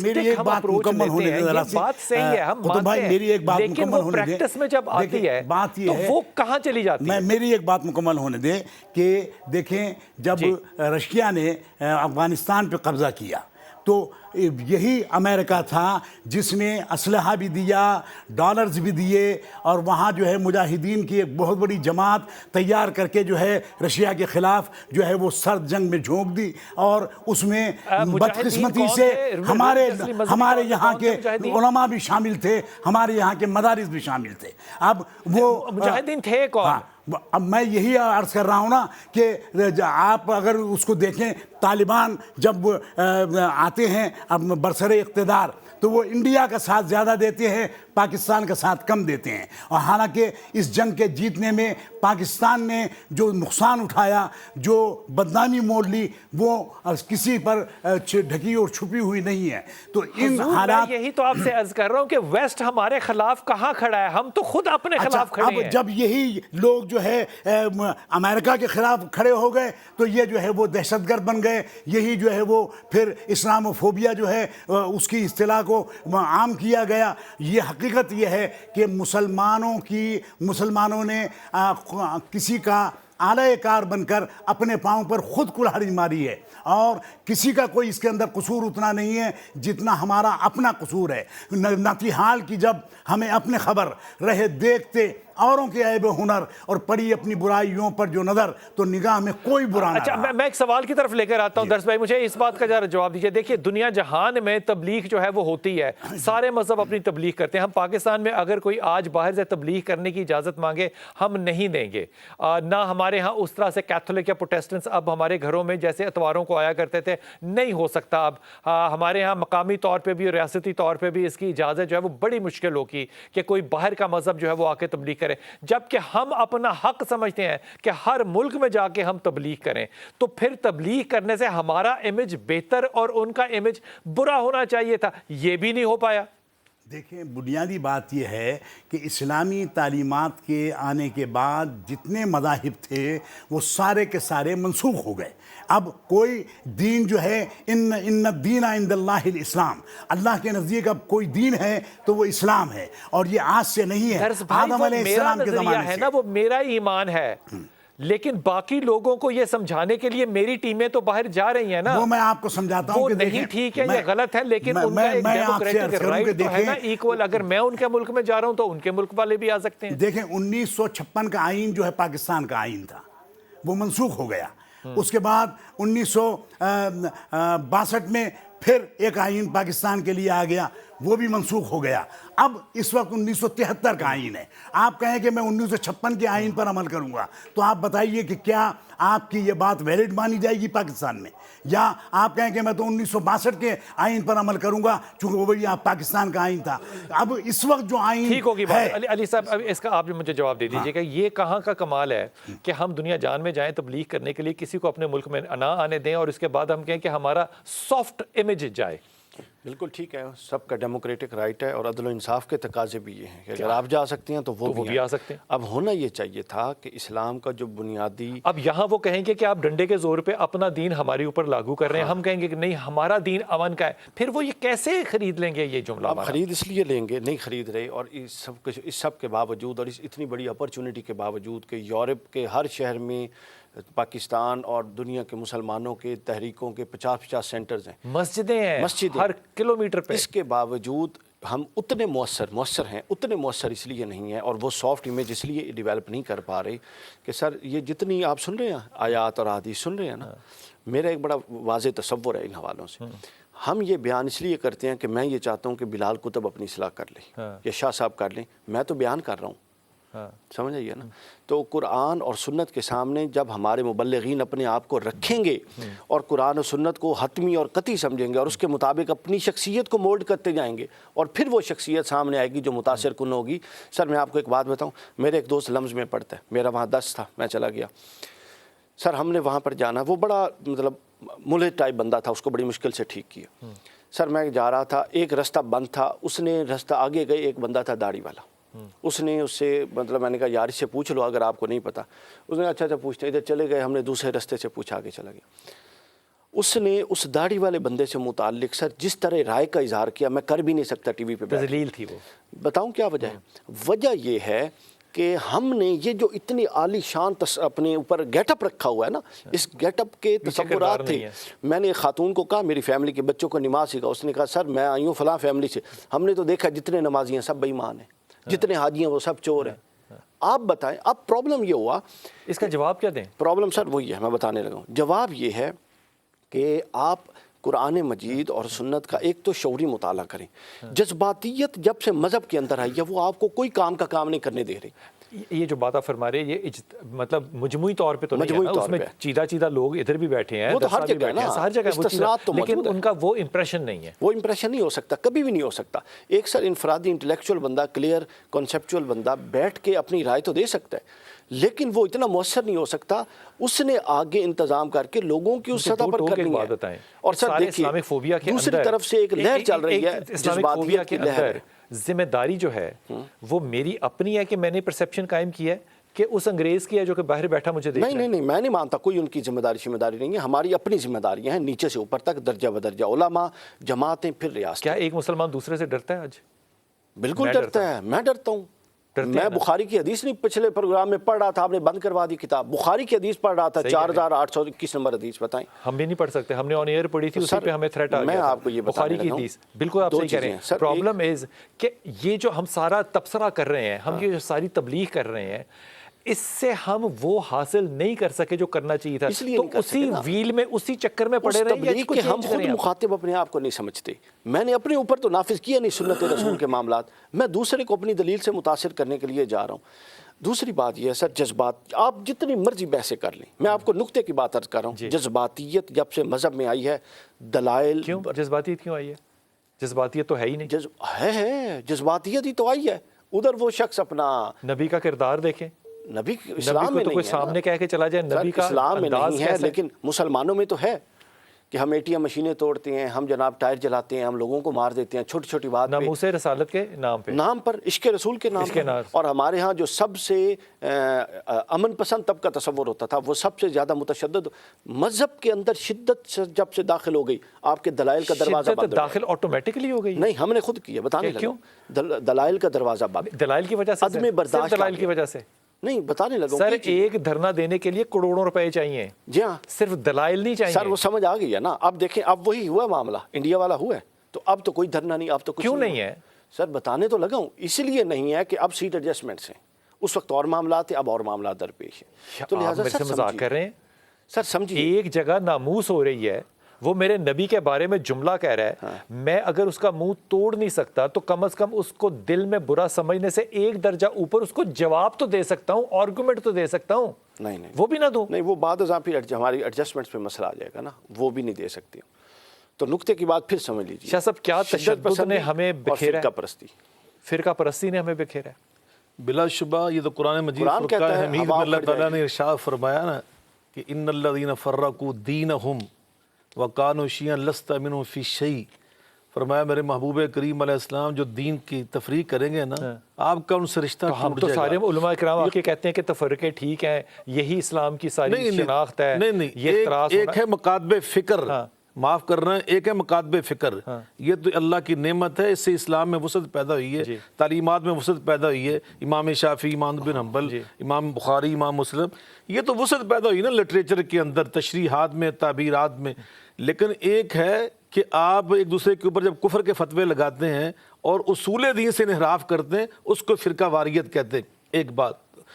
Speaker 3: میری ایک بات مکمل ہونے دیں ذرا سی،
Speaker 1: بات صحیح ہے، ہم مانتے ہیں،
Speaker 3: میری ایک بات
Speaker 1: لیکن
Speaker 3: مکمل
Speaker 1: وہ
Speaker 3: ہونے دیں،
Speaker 1: پریکٹس میں جب آتی ہے
Speaker 3: بات یہ
Speaker 1: تو
Speaker 3: ہے،
Speaker 1: وہ کہاں چلی جاتی ہے؟
Speaker 3: میری ایک بات مکمل ہونے دیں کہ دیکھیں جب رشیا نے افغانستان پہ قبضہ کیا تو یہی امریکہ تھا جس نے اسلحہ بھی دیا، ڈالرز بھی دیے، اور وہاں جو ہے مجاہدین کی ایک بہت بڑی جماعت تیار کر کے جو ہے رشیا کے خلاف جو ہے وہ سرد جنگ میں جھونک دی، اور اس میں بدقسمتی سے ہمارے یہاں کے علماء بھی شامل تھے، ہمارے یہاں کے مدارس بھی شامل تھے۔ اب وہ
Speaker 1: مجاہدین تھے کون؟
Speaker 3: اب میں یہی عرض کر رہا ہوں نا کہ آپ اگر اس کو دیکھیں، طالبان جب آتے ہیں اب برسر اقتدار تو وہ انڈیا کا ساتھ زیادہ دیتے ہیں، پاکستان کا ساتھ کم دیتے ہیں، اور حالانکہ اس جنگ کے جیتنے میں پاکستان نے جو نقصان اٹھایا، جو بدنامی مول لی، وہ کسی پر ڈھکی اور چھپی ہوئی نہیں ہے۔ تو ان حالات،
Speaker 1: یہی تو آپ سے عرض کر رہا ہوں کہ ویسٹ ہمارے خلاف کہاں کھڑا ہے؟ ہم تو خود اپنے خلاف کھڑے ہیں۔
Speaker 3: اب جب یہی لوگ جو ہے امریکہ کے خلاف کھڑے ہو گئے تو یہ جو ہے وہ دہشت گرد بن گئے، یہی جو ہے وہ پھر اسلاموفوبیا جو ہے اس کی اصطلاح کو عام کیا گیا۔ یہ حقیقت یہ ہے کہ مسلمانوں نے کسی کا اعلی کار بن کر اپنے پاؤں پر خود کلہاڑی ماری ہے، اور کسی کا کوئی اس کے اندر قصور اتنا نہیں ہے جتنا ہمارا اپنا قصور ہے۔ نتیحال کی جب ہمیں اپنے خبر رہے دیکھتے اوروں کے عیب و ہنر اور پڑی اپنی برائیوں پر جو نظر، تو نگاہ میں کوئی برا نہ رہا۔
Speaker 1: میں ایک سوال کی طرف لے کر آتا ہوں درس بھائی، مجھے اس بات کا ذرا جواب دیجئے۔ دیکھیے دنیا جہان میں تبلیغ جو ہے وہ ہوتی ہے، سارے مذہب اپنی تبلیغ کرتے ہیں۔ ہم پاکستان میں اگر کوئی آج باہر سے تبلیغ کرنے کی اجازت مانگے ہم نہیں دیں گے، نہ ہمارے ہاں اس طرح سے کیتھولک یا پروٹیسٹنٹس اب ہمارے گھروں میں جیسے اتواروں کو آیا کرتے تھے نہیں ہو سکتا اب۔ ہمارے ہاں مقامی طور پہ بھی اور ریاستی طور پہ بھی اس کی اجازت جو ہے وہ بڑی مشکل ہوگی کہ کوئی باہر کا مذہب جو ہے وہ آ کے تبلیغ کرے، جبکہ ہم اپنا حق سمجھتے ہیں کہ ہر ملک میں جا کے ہم تبلیغ کریں۔ تو پھر تبلیغ کرنے سے ہمارا امیج بہتر اور ان کا امیج برا ہونا چاہیے تھا، یہ بھی نہیں ہو پایا۔
Speaker 3: دیکھیں بنیادی بات یہ ہے کہ اسلامی تعلیمات کے آنے کے بعد جتنے مذاہب تھے وہ سارے کے سارے منسوخ ہو گئے۔ اب کوئی دین جو ہے ان الدین عند اللہ الاسلام، اللہ کے نزدیک اب کوئی دین ہے تو وہ اسلام ہے، اور یہ آج سے نہیں ہے، آدم علیہ السلام کے زمانے سے۔
Speaker 1: وہ میرا ایمان ہے، لیکن باقی لوگوں کو یہ سمجھانے کے لیے میری ٹیمیں تو باہر جا رہی ہیں نا۔
Speaker 3: وہ میں آپ کو سمجھاتا ہوں کہ
Speaker 1: نہیں ٹھیک ہے، یہ غلط ہے، لیکن ان کا ایک ڈیموکریٹک رائٹ تو ہے نا ایکول۔ اگر میں ان کے ملک میں جا رہا ہوں تو ان کے ملک والے بھی آ سکتے ہیں۔
Speaker 3: دیکھیں 1956 کا آئین جو ہے پاکستان کا آئین تھا، وہ منسوخ ہو گیا۔ اس کے بعد 1962 میں پھر ایک آئین پاکستان کے لیے آ گیا، وہ بھی منسوخ ہو گیا۔ اب اس وقت 1973 کا آئین ہے۔ آپ کہیں کہ میں 1956 کے آئین پر عمل کروں گا، تو آپ بتائیے کہ کیا آپ کی یہ بات ویلڈ مانی جائے گی پاکستان میں؟ یا آپ کہیں کہ میں تو 1962 کے آئین پر عمل کروں گا چونکہ وہ بھی پاکستان کا آئین تھا۔ اب اس وقت جو آئین
Speaker 1: ٹھیک ہوگی بات۔ علی صاحب اب اس کا آپ مجھے جواب دے دیجیے کہ یہ کہاں کا کمال ہے کہ ہم دنیا جان میں جائیں تبلیغ کرنے کے لیے، کسی کو اپنے ملک میں نہ آنے دیں، اور اس کے بعد ہم کہیں کہ ہمارا سافٹ امیج جائے۔
Speaker 2: بالکل ٹھیک ہے، سب کا ڈیموکریٹک رائٹ ہے، اور عدل و انصاف کے تقاضے بھی یہ ہیں کہ اگر آپ جا سکتے ہیں تو وہ بھی
Speaker 1: آ سکتے ہیں۔
Speaker 2: اب ہونا یہ چاہیے تھا کہ اسلام کا جو بنیادی،
Speaker 1: اب یہاں وہ کہیں گے کہ آپ ڈنڈے کے زور پہ اپنا دین ہمارے اوپر لاگو کر رہے ہیں، ہم کہیں گے کہ نہیں ہمارا دین امن کا ہے، پھر وہ یہ کیسے خرید لیں گے یہ جملہ؟
Speaker 2: آپ خرید اس لیے لیں گے، نہیں خرید رہے، اور اس سب کے باوجود اور اس اتنی بڑی اپرچونٹی کے باوجود کہ یورپ کے ہر شہر میں پاکستان اور دنیا کے مسلمانوں کے تحریکوں کے 50 سینٹرز ہیں،
Speaker 1: مسجدیں ہیں ہر کلومیٹر پہ،
Speaker 2: اس کے باوجود ہم اتنے مؤثر ہیں، اتنے مؤثر اس لیے نہیں ہیں، اور وہ سافٹ امیج اس لیے ڈیولپ نہیں کر پا رہے کہ سر یہ جتنی آپ سن رہے ہیں آیات اور حدیث سن رہے ہیں نا، میرا ایک بڑا واضح تصور ہے ان حوالوں سے۔ ہم یہ بیان اس لیے کرتے ہیں کہ میں یہ چاہتا ہوں کہ بلال کتب اپنی اصلاح کر لیں یا شاہ صاحب کر لیں، میں تو بیان کر رہا ہوں سمجھ آئیے نا. تو قرآن اور سنت کے سامنے جب ہمارے مبلغین اپنے آپ کو رکھیں گے اور قرآن و سنت کو حتمی اور قطعی سمجھیں گے اور اس کے مطابق اپنی شخصیت کو مولڈ کرتے جائیں گے اور پھر وہ شخصیت سامنے آئے گی جو متاثر کن ہوگی. سر میں آپ کو ایک بات بتاؤں, میرے ایک دوست لمز میں پڑھتا ہے, میرا وہاں 10 تھا, میں چلا گیا. سر ہم نے وہاں پر جانا, وہ بڑا مطلب ملحد ٹائپ بندہ تھا, اس کو بڑی مشکل سے ٹھیک کیا. سر میں جا رہا تھا, ایک رستہ بند تھا, اس نے رستہ آگے گئے, ایک بندہ تھا داڑھی والا, اس نے اس سے مطلب میں نے کہا یار اس سے پوچھ لو اگر آپ کو نہیں پتا. اس نے کہا اچھا پوچھتے, ادھر چلے گئے, ہم نے دوسرے رستے سے پوچھا, آگے چلا گیا. اس نے اس داڑھی والے بندے سے متعلق سر جس طرح رائے کا اظہار کیا, میں کر بھی نہیں سکتا ٹی وی پہ.
Speaker 1: تذلیل تھی وہ.
Speaker 2: بتاؤں کیا وجہ ہے؟ وجہ یہ ہے کہ ہم نے یہ جو اتنی عالی شان اپنے اوپر گیٹ اپ رکھا ہوا ہے نا, اس گیٹ اپ کے تصورات تھے. میں نے ایک خاتون کو کہا میری فیملی کے بچوں کو نماز سکھا, اس نے کہا سر میں آئی ہوں فلاں فیملی سے, ہم نے تو دیکھا جتنے نمازی ہیں سب بے ایمان ہیں, جتنے حاجی ہیں وہ سب چور ہیں. آپ بتائیں, اب پرابلم یہ ہوا,
Speaker 1: اس کا جواب کیا دیں؟
Speaker 2: پرابلم سر وہی ہے, میں بتانے لگا ہوں. جواب یہ ہے کہ آپ قرآن مجید اور سنت کا ایک تو شعوری مطالعہ کریں. جذباتیت جب سے مذہب کے اندر آئی ہے وہ آپ کو کوئی کام کا کام نہیں کرنے دے رہی.
Speaker 1: یہ جو بات آپ فرما رہے ہیں یہ مطلب مجموعی طور پہ تو نہیں ہے نا, اس میں چیدہ لوگ ادھر بھی بیٹھے ہیں,
Speaker 2: وہ تو ہر جگہ ہے نا,
Speaker 1: ہر جگہ
Speaker 2: استثناءات تو
Speaker 1: لیکن
Speaker 2: موجود ہیں.
Speaker 1: ان کا وہ امپریشن نہیں ہے.
Speaker 2: وہ امپریشن نہیں ہو سکتا, کبھی بھی نہیں ہو سکتا. ایک سر انفرادی انٹلیکچوئل بندہ, کلیئر کانسیپچوئل بندہ بیٹھ کے اپنی رائے تو دے سکتا ہے, لیکن وہ اتنا مؤثر نہیں ہو سکتا. اس نے آگے انتظام کر کے لوگوں کی اس سطح پر کرنی ہے. اور سر دیکھیے دوسری طرف سے ایک لہر چل رہی ہے جذباتیت کی لہر.
Speaker 1: ذمہ داری جو ہے وہ میری اپنی ہے کہ میں نے پرسیپشن قائم کی ہے کہ اس انگریز کی ہے جو کہ باہر بیٹھا مجھے دیکھ رہا ہے.
Speaker 2: نہیں, میں نہیں مانتا کوئی ان کی ذمہ داری نہیں ہے. ہماری اپنی ذمہ داریاں ہیں نیچے سے اوپر تک, درجہ بدرجہ, علماء, جماعتیں, پھر ریاست.
Speaker 1: کیا ایک مسلمان دوسرے سے ڈرتا ہے آج؟
Speaker 2: بالکل ڈرتا ہے, میں ڈرتا ہوں. میں بخاری کی حدیث نہیں پچھلے پروگرام میں پڑھ رہا تھا, آپ نے بند کروا دی کتاب. بخاری کی حدیث پڑھ رہا تھا, 4821 نمبر حدیث. بتائیں
Speaker 1: ہم بھی نہیں پڑھ سکتے, ہم نے آن ایئر پڑھی تھی, اسی پہ ہمیں تھریٹ آ گیا.
Speaker 2: میں آپ کو یہ
Speaker 1: بخاری کی حدیث بالکل آپ صحیح کہہ رہے ہیں. پرابلم از کہ یہ جو ہم سارا تبصرہ کر رہے ہیں, ہم یہ جو ساری تبلیغ کر رہے ہیں, اس سے ہم وہ حاصل نہیں کر سکے جو کرنا چاہیے تھا. تو اسی ویل میں, اسی چکر میں پڑے رہے ہیں
Speaker 2: کہ ہم خود مخاطب اپنے آپ کو نہیں سمجھتے. میں نے اپنے اوپر تو نافذ کیا نہیں سنت رسول کے معاملات, میں دوسرے کو اپنی دلیل سے متاثر کرنے کے لیے جا رہا ہوں. دوسری بات یہ ہے سر, جذبات آپ جتنی مرضی بحثیں کر لیں, میں آپ کو نقطے کی بات عرض کر رہا ہوں. جذباتیت جب سے مذہب میں آئی ہے, دلائل.
Speaker 1: کیوں جذباتیت کیوں آئی ہے؟ جذباتیت تو ہے ہی نہیں.
Speaker 2: ہے جذباتیت ہی تو آئی ہے. ادھر وہ شخص اپنا
Speaker 1: نبی کا کردار دیکھیں,
Speaker 2: نبی اسلام میں
Speaker 1: تو کوئی سامنے کہہ کے چلا جائے, نبی کا
Speaker 2: اسلام میں نہیں ہے, لیکن مسلمانوں میں تو ہے کہ ہم ATM مشینیں توڑتے ہیں, ہم جناب ٹائر جلاتے ہیں, ہم لوگوں کو مار دیتے ہیں چھوٹی چھوٹی بات پہ,
Speaker 1: ناموس رسالت کے نام پر,
Speaker 2: عشق رسول کے نام پر. اور ہمارے ہاں جو سب سے امن پسند طبقہ تصور ہوتا تھا, وہ سب سے زیادہ متشدد. مذہب کے اندر شدت جب سے داخل ہو گئی, آپ کے دلائل کا دروازہ بند.
Speaker 1: داخل آٹومیٹکلی ہو گئی؟
Speaker 2: نہیں, ہم نے خود کیا, بتانے لگا. دلائل کا دروازہ بند.
Speaker 1: دلائل کی وجہ سے,
Speaker 2: عدم برداشت,
Speaker 1: دلائل کی وجہ سے
Speaker 2: نہیں, بتانے لگا.
Speaker 1: سر ایک دھرنا دینے کے لیے کروڑوں روپے چاہیے.
Speaker 2: جی ہاں,
Speaker 1: صرف دلائل نہیں چاہیے.
Speaker 2: سر وہ سمجھ آ گئی ہے نا. اب دیکھیں, اب وہی ہوا معاملہ, انڈیا والا ہوا ہے, تو اب تو کوئی دھرنا نہیں, اب تو کچھ
Speaker 1: کیوں نہیں ہے؟
Speaker 2: سر بتانے تو لگا ہوں, اس لیے نہیں ہے کہ اب سیٹ ایڈجسٹمنٹس ہیں. اس وقت اور معاملات ہیں, اب اور معاملات درپیش ہیں. تو لہٰذا
Speaker 1: سر مذاق کر رہے ہیں
Speaker 2: سر, سمجھیے.
Speaker 1: ایک جگہ ناموس ہو رہی ہے, وہ میرے نبی کے بارے میں جملہ کہہ رہا ہے, میں اگر اس کا منہ توڑ نہیں سکتا تو کم از کم اس کو دل میں برا سمجھنے سے ایک درجہ اوپر اس کو جواب تو دے سکتا ہوں, آرگومنٹ تو دے سکتا ہوں.
Speaker 2: نہیں,
Speaker 1: وہ بھی نہ دوں.
Speaker 2: نہیں, وہ بعد ازاں پھر ہماری ایڈجسٹمنٹس پہ مسئلہ آ جائے گا نا, وہ بھی نہیں دے سکتی. تو نقطے کی بات پھر سمجھ لیجیے.
Speaker 1: شاہ صاحب, کیا تشدد نے ہمیں بکھیرا ہے, فرقہ پرستی نے ہمیں بکھیرا ہے.
Speaker 4: بلا شبہ یہ تو قرآن مجید فرقہ حمید میں اللہ تعالیٰ نے ارشاد فرمایا نا کہ ان الذین فرقوا دینہم وکانوا شیعا لست منہم فی شیء. فرمایا میرے محبوب کریم علیہ السلام جو دین کی تفریق کریں گے نا, آپ کا ان سے رشتہ ٹوٹ جائے گا.
Speaker 1: ہم تو سارے علماء کرام آ کے کہتے ہیں کہ تفرقے ٹھیک ہیں, یہی اسلام کی ساری شناخت ہے.
Speaker 4: نہیں, ایک ہے مکاتب فکر, معاف کرنا, ایک ہے مکاتب فکر. یہ تو اللہ کی نعمت ہے, اس سے اسلام میں وسعت پیدا ہوئی ہے, تعلیمات میں وسعت پیدا ہوئی ہے. امام شافعی, امام بن حنبل, امام بخاری, امام مسلم, یہ تو وسعت پیدا ہوئی نا لٹریچر کے اندر, تشریحات میں, تعبیرات میں. لیکن ایک ہے کہ آپ ایک دوسرے کے اوپر جب کفر کے فتوے لگاتے ہیں اور اصول دین سے انحراف کرتے ہیں, اس کو فرقہ واریت کہتے ہیں. ایک بات.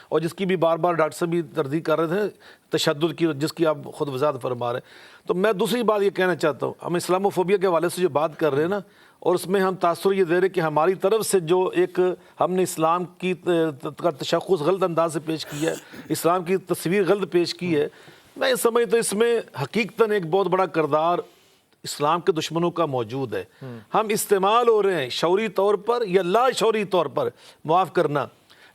Speaker 4: اور جس کی بھی بار بار ڈاکٹر صاحب بھی تردید کر رہے تھے تشدد کی، جس کی آپ خود وضاحت فرما رہے ہیں. تو میں دوسری بات یہ کہنا چاہتا ہوں، ہم اسلاموفوبیا کے حوالے سے جو بات کر رہے ہیں نا، اور اس میں ہم تاثر یہ دے رہے کہ ہماری طرف سے جو ایک ہم نے اسلام کی تشخص غلط انداز سے پیش کیا ہے، اسلام کی تصویر غلط پیش کی ہے، میں سمجھتا ہوں اس میں حقیقتاً ایک بہت بڑا کردار اسلام کے دشمنوں کا موجود ہے. ہم استعمال ہو رہے ہیں شعوری طور پر یا لا شعوری طور پر، معاف کرنا،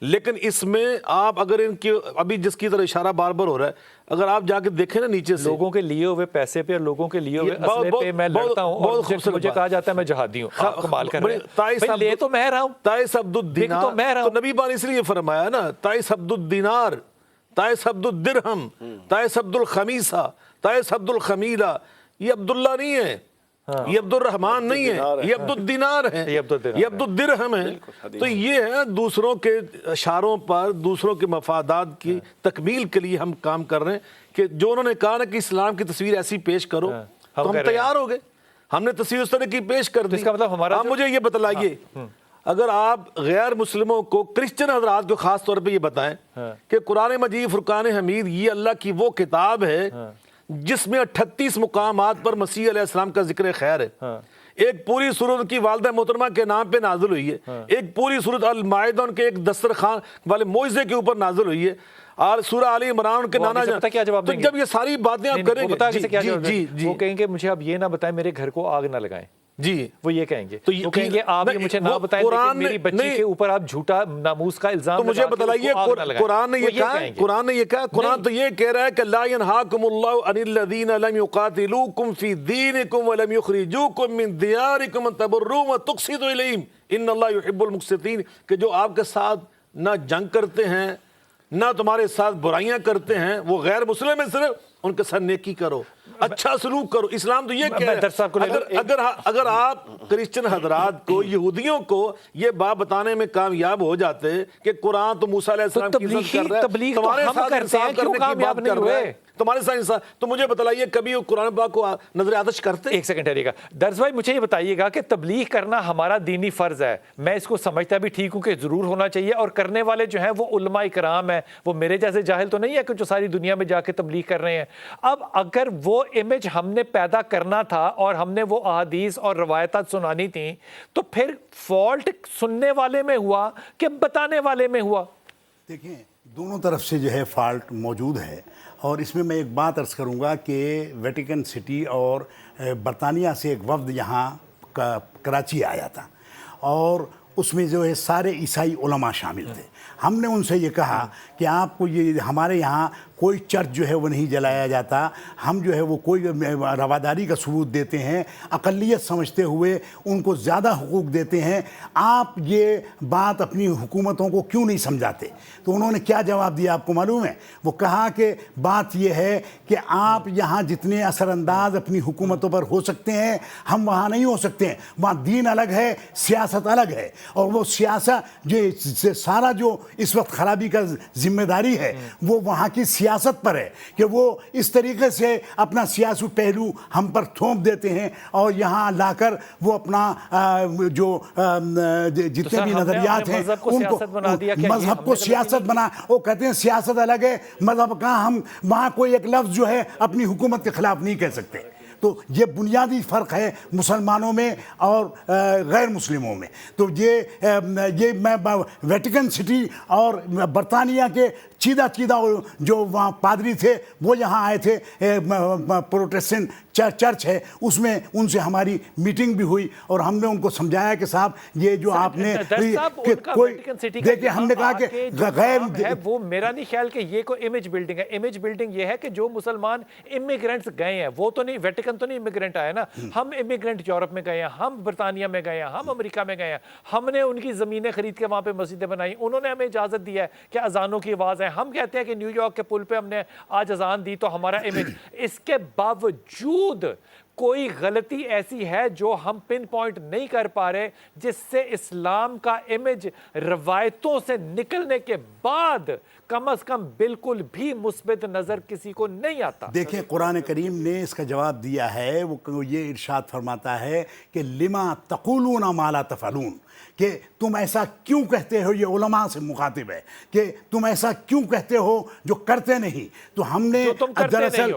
Speaker 4: لیکن اس میں آپ اگر ان کی ابھی جس کی طرح اشارہ بار بار ہو رہا ہے، اگر آپ جا کے دیکھیں نا نیچے سے،
Speaker 1: لوگوں کے لیے ہوئے پیسے پہ اور لوگوں کے لیے ہوئے اسلحے پہ میں لڑتا ہوں، اور مجھے کہا جاتا ہے میں جہادی ہوں. آپ کمال کر رہے ہیں، لے تو میں رہا ہوں،
Speaker 4: تائس عبد الدینار، تو نبی پاک نے اس لیے فرمایا نا، تائس عبد الدینار، تائس عبد الدرہم، تائس عبد الخمیسہ، تائس عبد الخمیلہ. یہ عبداللہ نہیں ہے، یہ عبد الرحمن نہیں ہے، یہ عبد الدینار ہے، یہ عبد الدرہم ہے. تو یہ ہے دوسروں کے اشاروں پر، دوسروں کے مفادات کی تکمیل کے لیے ہم کام کر رہے ہیں کہ جو انہوں نے کہا نا کہ اسلام کی تصویر ایسی پیش کرو، تو ہم تیار ہو گئے، ہم نے تصویر اس طرح کی پیش کر دی. آپ مجھے یہ بتلائیے، اگر آپ غیر مسلموں کو، کرسچن حضرات کو خاص طور پہ یہ بتائیں کہ قرآن مجید فرقان حمید یہ اللہ کی وہ کتاب ہے جس میں 38 مقامات پر مسیح علیہ السلام کا ذکر خیر ہے. ایک پوری سورت کی والدہ محترمہ کے نام پہ نازل ہوئی ہے، ایک پوری سورت المائدہ ان کے ایک دسترخوان والے موعظے کے اوپر نازل ہوئی ہے، اور سورہ آل عمران کے نانا جان. تو جب یہ ساری باتیں آپ کریں گے،
Speaker 1: وہ کہیں گے مجھے آپ یہ نہ بتائیں میرے گھر کو آگ نہ لگائیں.
Speaker 4: جی
Speaker 1: وہ یہ کہیں گے، وہ کہیں گے آپ یہ مجھے نہ بتائیں لیکن میری بچی کے اوپر آپ جھوٹا ناموس کا الزام
Speaker 4: تو مجھے بتلائیے قرآن نے یہ کہا، قرآن نے یہ کہا، قرآن تو یہ کہہ رہا ہے کہ لا ينہاکم اللہ عن الذین لم یقاتلوکم فی دینکم ولم یخرجوکم من دیارکم ان تبروہم وتقسطوا الیہم ان اللہ یحب المقسطین، کہ جو آپ کے ساتھ نہ جنگ کرتے ہیں نہ تمہارے ساتھ برائیاں کرتے ہیں، وہ غیر مسلم ہیں، صرف ان کے ساتھ نیکی کرو، اچھا سلوک کرو. اسلام تو یہ کہہ رہا ہے. اگر آپ کرسچن حضرات کو، یہودیوں کو یہ بات بتانے میں کامیاب ہو جاتے کہ قرآن تو موسیٰ علیہ السلام کی عزت کر رہا ہے، تمہارے ساتھ انصاف کرنے کی بات کر رہا ہے، تمہارے ساتھ انصاف، تو مجھے بتلائیے کبھی وہ قرآن پاک کو نظر آتش کرتے؟
Speaker 1: ایک سیکنڈ ٹھہریے گا درز بھائی، مجھے یہ بتائیے گا کہ تبلیغ کرنا ہمارا دینی فرض ہے، میں اس کو سمجھتا بھی ٹھیک ہوں کہ ضرور ہونا چاہیے، اور کرنے والے جو ہیں وہ علماء کرام ہیں، وہ میرے جیسے جاہل تو نہیں ہے کہ جو ساری دنیا میں جا کے تبلیغ کر رہے ہیں. اب اگر وہ امیج ہم نے پیدا کرنا تھا اور ہم نے وہ احادیث اور روایتات سنانی تھیں، تو پھر فالٹ سننے والے میں ہوا کہ بتانے والے میں ہوا؟
Speaker 3: دیکھیں دونوں طرف سے جو ہے فالٹ موجود ہے، اور اس میں میں ایک بات عرض کروں گا کہ ویٹیکن سٹی اور برطانیہ سے ایک وفد یہاں کراچی آیا تھا، اور اس میں جو ہے سارے عیسائی علماء شامل تھے. ہم نے ان سے یہ کہا کہ آپ کو یہ ہمارے یہاں کوئی چرچ جو ہے وہ نہیں جلایا جاتا، ہم جو ہے وہ کوئی رواداری کا ثبوت دیتے ہیں، اقلیت سمجھتے ہوئے ان کو زیادہ حقوق دیتے ہیں، آپ یہ بات اپنی حکومتوں کو کیوں نہیں سمجھاتے؟ تو انہوں نے کیا جواب دیا آپ کو معلوم ہے؟ وہ کہا کہ بات یہ ہے کہ آپ یہاں جتنے اثر انداز اپنی حکومتوں پر ہو سکتے ہیں ہم وہاں نہیں ہو سکتے ہیں، وہاں دین الگ ہے، سیاست الگ ہے، اور وہ سیاست جو سارا جو اس وقت خرابی کا ذمہ داری ہے وہ وہاں کی سیاست پر ہے کہ وہ اس طریقے سے اپنا سیاسی پہلو ہم پر تھوپ دیتے ہیں، اور یہاں لا کر وہ اپنا جو جتنے بھی نظریات ہیں ان کو مذہب کو سیاست بنا، وہ کہتے ہیں سیاست الگ ہے مذہب کا، ہم وہاں کوئی ایک لفظ جو ہے اپنی حکومت کے خلاف نہیں کہہ سکتے. تو یہ بنیادی فرق ہے مسلمانوں میں اور غیر مسلموں میں. تو یہ میں ویٹیکن سٹی اور برطانیہ کے چیدہ جو وہاں پادری تھے وہ یہاں آئے تھے، پروٹسٹنٹ چرچ ہے، اس میں ان سے ہماری میٹنگ بھی ہوئی، اور ہم نے ان کو سمجھایا کہ صاحب یہ جو آپ نے کوئی دیکھیں، ہم نے کہا کہ غیر
Speaker 1: وہ میرا نہیں خیال کہ یہ کوئی امیج بلڈنگ ہے. امیج بلڈنگ یہ ہے کہ جو مسلمان امیگرینٹس گئے ہیں، وہ تو نہیں، ویٹیکن تو نہیں امیگرینٹ آیا نا، ہم امیگرینٹ یورپ میں گئے ہیں، ہم برطانیہ میں گئے ہیں، ہم امریکہ میں گئے ہیں، ہم نے ان کی زمینیں خرید کے وہاں پہ مسجدیں بنائی، انہوں نے ہمیں اجازت دی ہے کہ اذانوں کی آواز ہے. ہم کہتے ہیں کہ نیو یارک کے پل پہ ہم نے آج اذان دی تو ہمارا امیج. اس کے باوجود کوئی غلطی ایسی ہے جو ہم پن پوائنٹ نہیں کر پا رہے جس سے اسلام کا امیج روایتوں سے نکلنے کے بعد کم از کم بالکل بھی مثبت نظر کسی کو نہیں آتا؟
Speaker 3: دیکھیں قرآن کریم نے اس کا جواب دیا ہے، وہ یہ ارشاد فرماتا ہے کہ لما تقولون ما لا تفعلون، کہ تم ایسا کیوں کہتے ہو، یہ علماء سے مخاطب ہے کہ تم ایسا کیوں کہتے ہو جو کرتے نہیں۔ تو ہم نے دراصل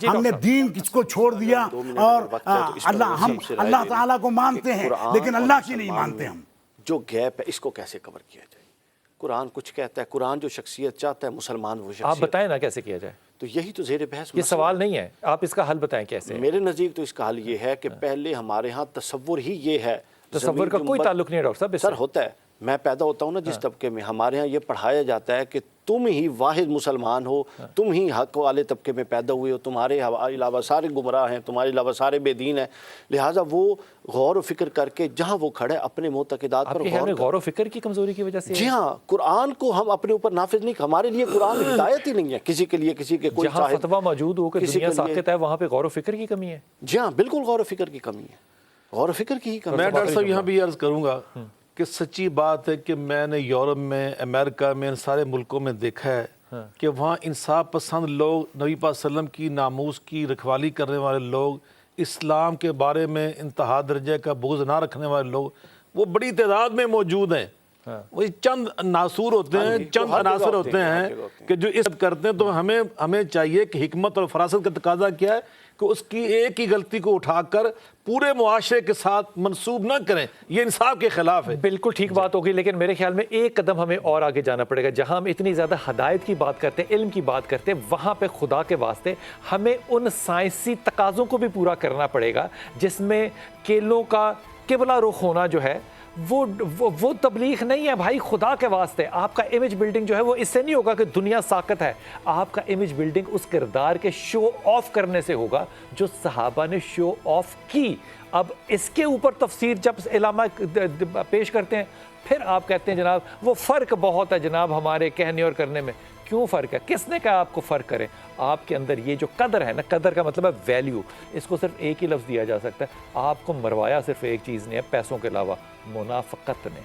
Speaker 3: ہم نے دین کس کو چھوڑ دیا، اور اللہ تعالیٰ کو مانتے ہیں لیکن اللہ کی نہیں مانتے ہم۔
Speaker 2: جو گیپ ہے اس کو کیسے کور کیا جائے؟ قرآن کچھ کہتا ہے، قرآن جو شخصیت چاہتا ہے مسلمان وہ شخصیت۔
Speaker 1: آپ بتائیں نا کیسے کیا جائے؟
Speaker 2: تو یہی تو زیر بحث
Speaker 1: یہ سوال نہیں ہے، آپ اس کا حل بتائیں کیسے؟
Speaker 2: میرے نزدیک تو اس کا حل یہ ہے کہ پہلے ہمارے ہاں تصور ہی یہ ہے،
Speaker 1: تصور کا کوئی تعلق نہیں ہے ڈاکٹر صاحب اس سے۔
Speaker 2: سر ہوتا ہے، میں پیدا ہوتا ہوں نا جس طبقے میں، ہمارے ہاں یہ پڑھایا جاتا ہے کہ تم ہی واحد مسلمان ہو، تم ہی حق والے طبقے میں پیدا ہوئے ہو، تمہارے علاوہ سارے گمراہ ہیں، تمہارے علاوہ سارے بے دین ہیں، لہٰذا وہ غور و فکر کر کے جہاں وہ کھڑے اپنے معتقدات پر
Speaker 1: غور و فکر کی کمزوری کی وجہ سے؟
Speaker 2: جی ہاں، قرآن کو ہم اپنے اوپر نافذ نہیں، ہمارے لیے قرآن ہدایت ہی نہیں ہے کسی کے لیے، کسی کے کوئی
Speaker 1: جہاں فتویٰ موجود ہو کہ دنیا ساقط ہے وہاں پہ غور و فکر کی کمی ہے۔
Speaker 2: جی ہاں بالکل غور و فکر کی کمی ہے، غور و فکر کی ہی کمی ہے۔
Speaker 4: میں ڈاکٹر صاحب یہاں بھی عرض کروں گا کہ سچی بات ہے کہ میں نے یورپ میں، امریکہ میں، ان سارے ملکوں میں دیکھا ہے کہ وہاں انصاف پسند لوگ، نبی پاک صلی اللہ علیہ وسلم کی ناموس کی رکھوالی کرنے والے لوگ، اسلام کے بارے میں انتہا درجے کا بغض نہ رکھنے والے لوگ، وہ بڑی تعداد میں موجود ہیں۔ وہ چند ناصور ہوتے ہیں، چند عناصر ہوتے ہیں کہ جو اس کرتے ہیں۔ تو ہمیں چاہیے کہ حکمت اور فراست کا تقاضا کیا ہے کہ اس کی ایک ہی غلطی کو اٹھا کر پورے معاشرے کے ساتھ منسوب نہ کریں، یہ انصاف کے خلاف ہے۔
Speaker 1: بالکل ٹھیک بات ہوگی، لیکن میرے خیال میں ایک قدم ہمیں اور آگے جانا پڑے گا۔ جہاں ہم اتنی زیادہ ہدایت کی بات کرتے ہیں، علم کی بات کرتے ہیں، وہاں پہ خدا کے واسطے ہمیں ان سائنسی تقاضوں کو بھی پورا کرنا پڑے گا جس میں کیلوں کا قبلہ رخ ہونا جو ہے وہ تبلیغ نہیں ہے بھائی، خدا کے واسطے۔ آپ کا امیج بلڈنگ جو ہے وہ اس سے نہیں ہوگا کہ دنیا ساقط ہے، آپ کا امیج بلڈنگ اس کردار کے شو آف کرنے سے ہوگا جو صحابہ نے شو آف کی۔ اب اس کے اوپر تفسیر جب علامہ پیش کرتے ہیں پھر آپ کہتے ہیں جناب وہ فرق بہت ہے جناب ہمارے کہنے اور کرنے میں۔ کیوں فرق ہے؟ کس نے کہا آپ کو فرق کریں؟ آپ کے اندر یہ جو قدر ہے نا، قدر کا مطلب ہے ویلیو، اس کو صرف ایک ہی لفظ دیا جا سکتا ہے۔ آپ کو مروایا صرف ایک چیز نے ہے پیسوں کے علاوہ، منافقت نے۔